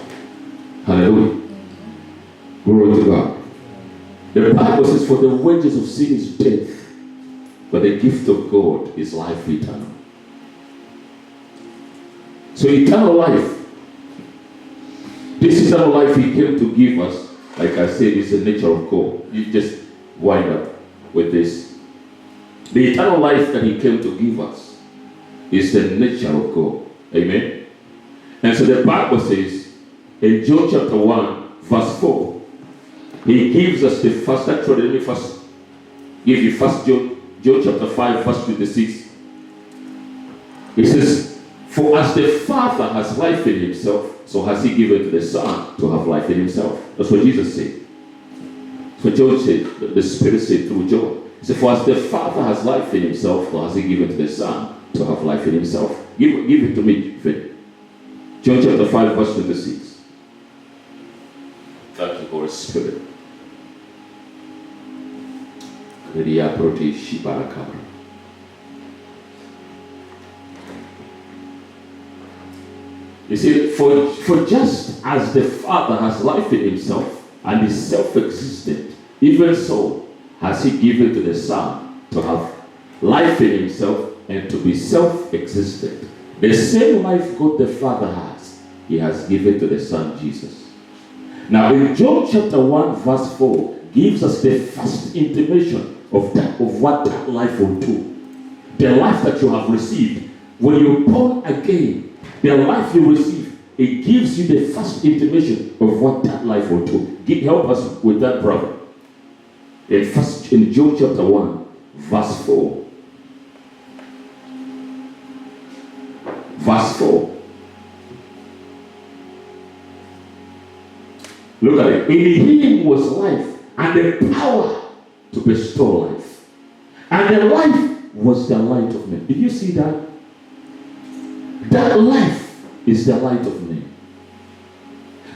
Hallelujah. Glory to God. The Bible says, for the wages of sin is death, but the gift of God is life eternal. So eternal life, this eternal life he came to give us, like I said, is the nature of God. You just wind up with this. The eternal life that he came to give us is the nature of God. Amen. And so the Bible says in John chapter 1 verse 4, he gives us the first, actually let me first give you first John chapter 5 verse 26. He says, for as the Father has life in himself, so has he given to the Son to have life in himself. That's what Jesus said. That's what John said, the Spirit said through John. He said, for as the Father has life in himself, so has he given to the Son to have life in himself. Give it to me, friend. John chapter 5 verse 26. Thank you, Holy Spirit. You see, for just as the Father has life in himself and is self-existent, even so has he given to the Son to have life in himself and to be self-existent. The same life God the Father has, he has given to the Son Jesus. Now in John chapter 1 verse 4 gives us the first intimation of what that life will do. The life that you have received when you're born again, the life you receive, it gives you the first intimation of what that life will do. Help us with that, brother. In John chapter 1 verse 4. Verse 4. Look at it. In him was life, and the power to bestow life. And the life was the light of men. Did you see that? That life is the light of men.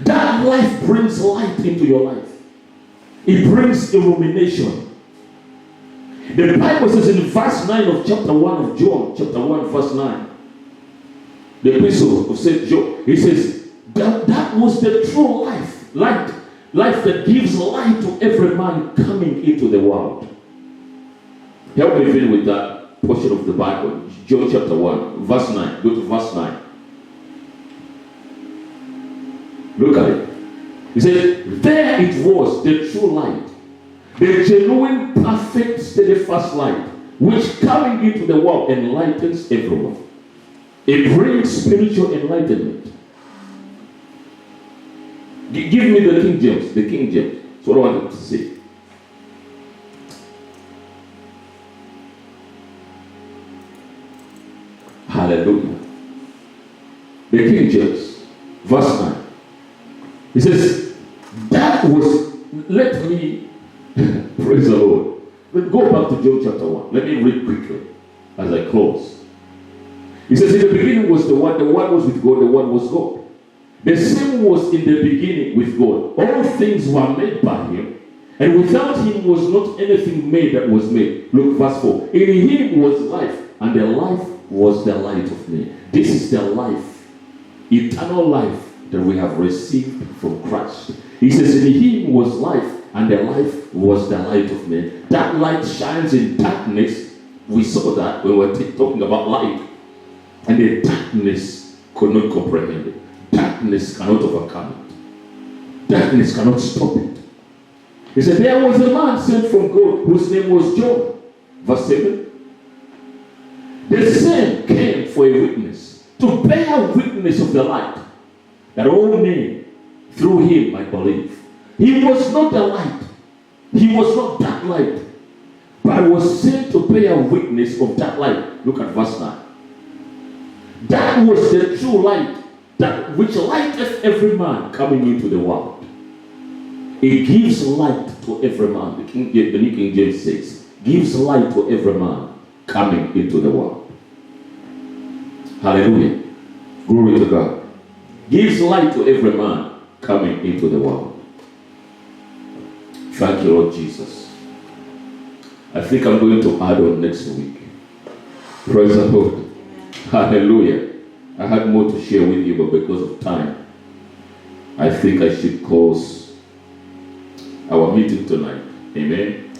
That life brings light into your life. It brings illumination. The Bible says in verse 9 of chapter 1 of John, chapter 1 verse 9, the epistle of St. John, he says that was the true life. Life that gives light to every man coming into the world. Help me finish with that portion of the Bible. John chapter 1, verse 9. Go to verse 9. Look at it. He says, there it was, the true light. The genuine, perfect, steadfast light, which coming into the world enlightens everyone. It brings spiritual enlightenment. Give me the King James. The King James. That's what I wanted to say. Hallelujah. The King James, verse 9. He says, that was, let me, praise the Lord. Let's go back to John chapter 1. Let me read quickly as I close. He says, in the beginning was the Word was with God, the Word was God. The same was in the beginning with God. All things were made by him, and without him was not anything made that was made. Look, verse 4. In him was life, and the life was the light of men. This is the life, eternal life that we have received from Christ. He says, in him was life, and the life was the light of men. That light shines in darkness. We saw that when we were talking about light. And the darkness could not comprehend it. Darkness cannot overcome it. Darkness cannot stop it. He said, there was a man sent from God whose name was John. Verse 7. The same came for a witness, to bear witness of the light, that all men through him might believe. He was not the light. He was not that light. But was sent to bear witness of that light. Look at verse 9. That was the true light, that which lighteth every man coming into the world. It gives light to every man. The New King James says, gives light to every man coming into the world. Hallelujah. Glory to God. Gives light to every man coming into the world. Thank you, Lord Jesus. I think I'm going to add on next week. Praise the Lord. Hallelujah. I had more to share with you, but because of time, I think I should close our meeting tonight. Amen.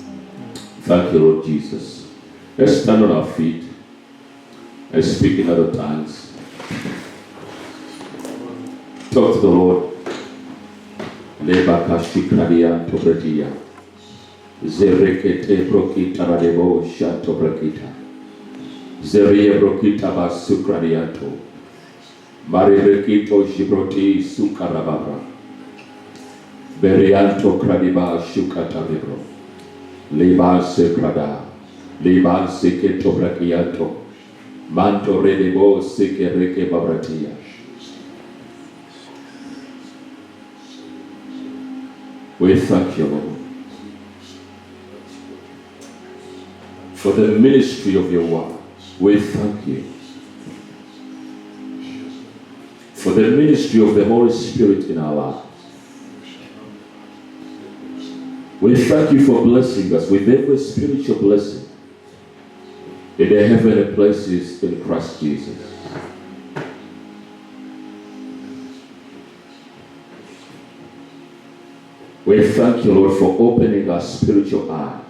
Thank you, Lord Jesus. Let's stand on our feet and speak in other tongues. Talk to the Lord. Lebakashikradia tobratia. Zerekete brokita radebo shato brakita. Zeria brokita basukradiato. Marirekito shibroti sukarababra. Berianto kradiba shukatabibro. Liba sekrada. Liba seketo brakiato. Manto redebo sekereke babratia. We thank you, Lord, for the ministry of your word. We thank you for the ministry of the Holy Spirit in our lives. We thank you for blessing us with every spiritual blessing in the heavenly places in Christ Jesus. We thank you, Lord, for opening our spiritual eyes,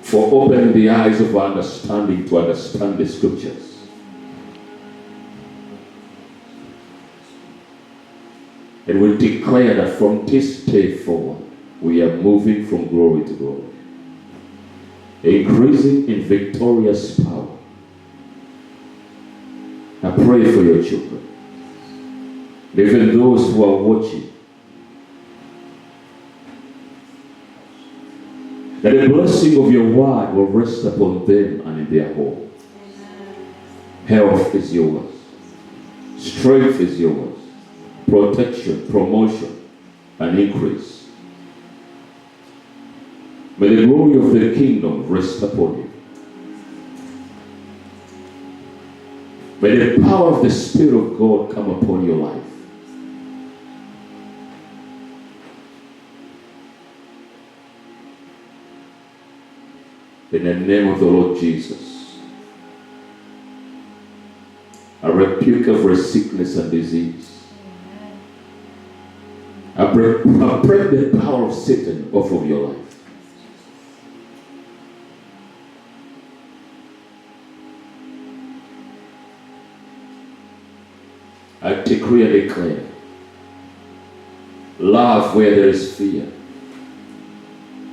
for opening the eyes of our understanding to understand the scriptures. And we declare that from this day forward, we are moving from glory to glory, increasing in victorious power. I pray for your children, even those who are watching, that the blessing of your word will rest upon them and in their home. Health is yours. Strength is yours. Protection, promotion, and increase. May the glory of the kingdom rest upon you. May the power of the Spirit of God come upon your life. In the name of the Lord Jesus, I rebuke every sickness and disease. I break the power of Satan off of your life. I decree and declare love where there is fear,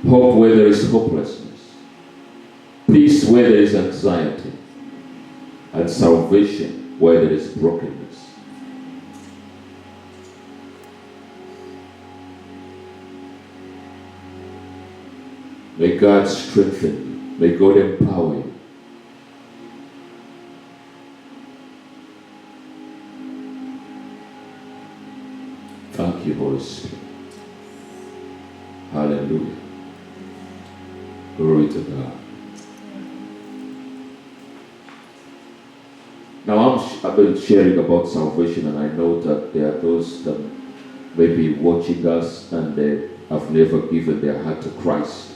hope where there is hopelessness, peace where there is anxiety, and salvation where there is brokenness. May God strengthen you. May God empower you. Thank you, Holy Spirit. Hallelujah. Glory to God. Now I've been sharing about salvation, and I know that there are those that may be watching us and they have never given their heart to Christ.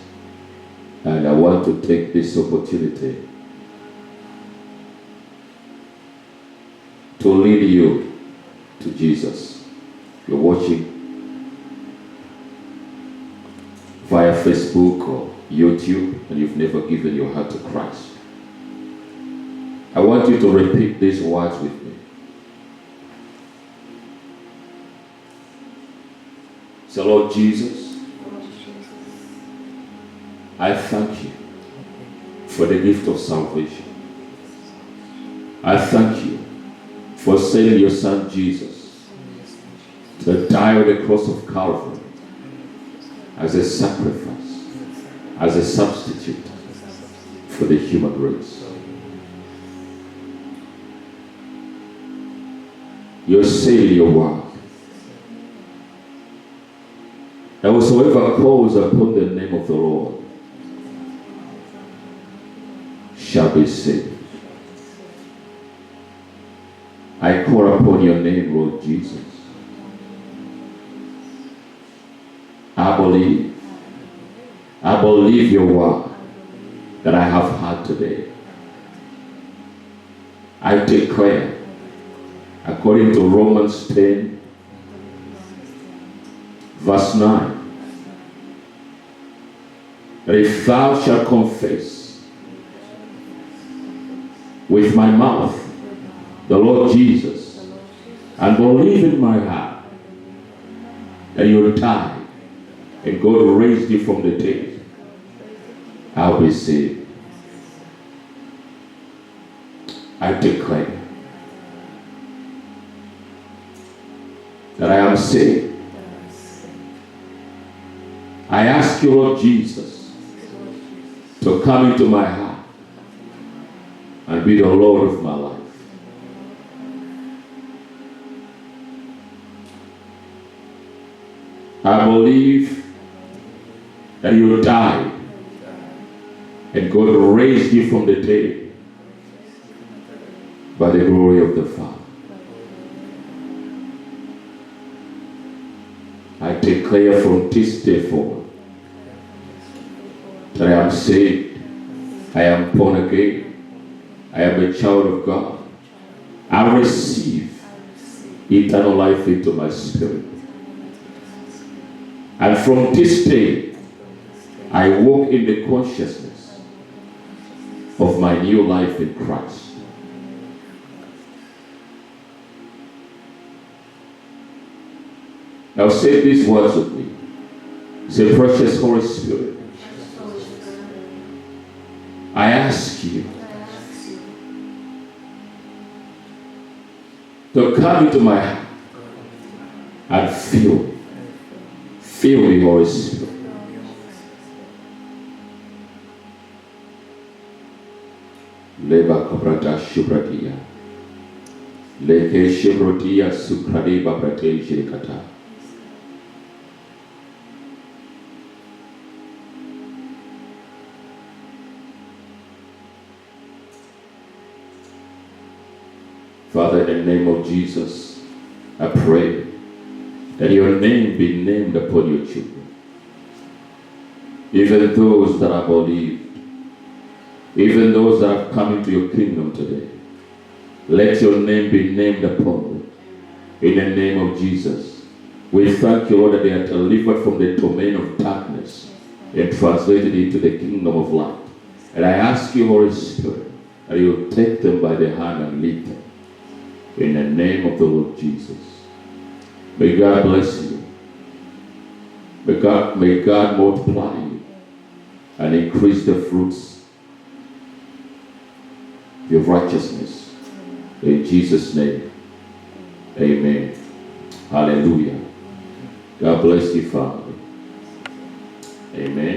And I want to take this opportunity to lead you to Jesus. You're watching via Facebook or YouTube and you've never given your heart to Christ. I want you to repeat these words with me. Say, Lord Jesus, I thank you for the gift of salvation. I thank you for sending your son Jesus to die on the cross of Calvary as a sacrifice, as a substitute for the human race. You're saying your word that whosoever calls upon the name of the Lord shall be saved. I call upon your name, Lord Jesus. I believe your word that I have heard today. I declare, according to Romans 10, verse 9, that if thou shalt confess with my mouth the Lord Jesus and believe in my heart that you died and God raised you from the dead, I'll be saved. I declare that I am saved. I ask you, Lord Jesus, to come into my heart and be the Lord of my life. I believe that you died and God raised you from the dead by the glory of the Father. I declare from this day forward that I am saved, I am born again, I am a child of God. I receive eternal life into my spirit. And from this day, I walk in the consciousness of my new life in Christ. Now say these words with me. Say, precious Holy Spirit, I ask you to come into my heart and fill me, Holy Spirit. Leva kobrata shubratia. Leke shibrotia sukrade babrate shirikata. Father, in the name of Jesus, I pray that your name be named upon your children. Even those that have believed, even those that have come into your kingdom today, let your name be named upon them. In the name of Jesus, we thank you, Lord, that they are delivered from the domain of darkness and translated into the kingdom of light. And I ask you, Holy Spirit, that you will take them by the hand and lead them. In the name of the Lord Jesus. May God bless you. May God multiply you and increase the fruits of your righteousness. In Jesus' name. Amen. Hallelujah. God bless you, Father. Amen.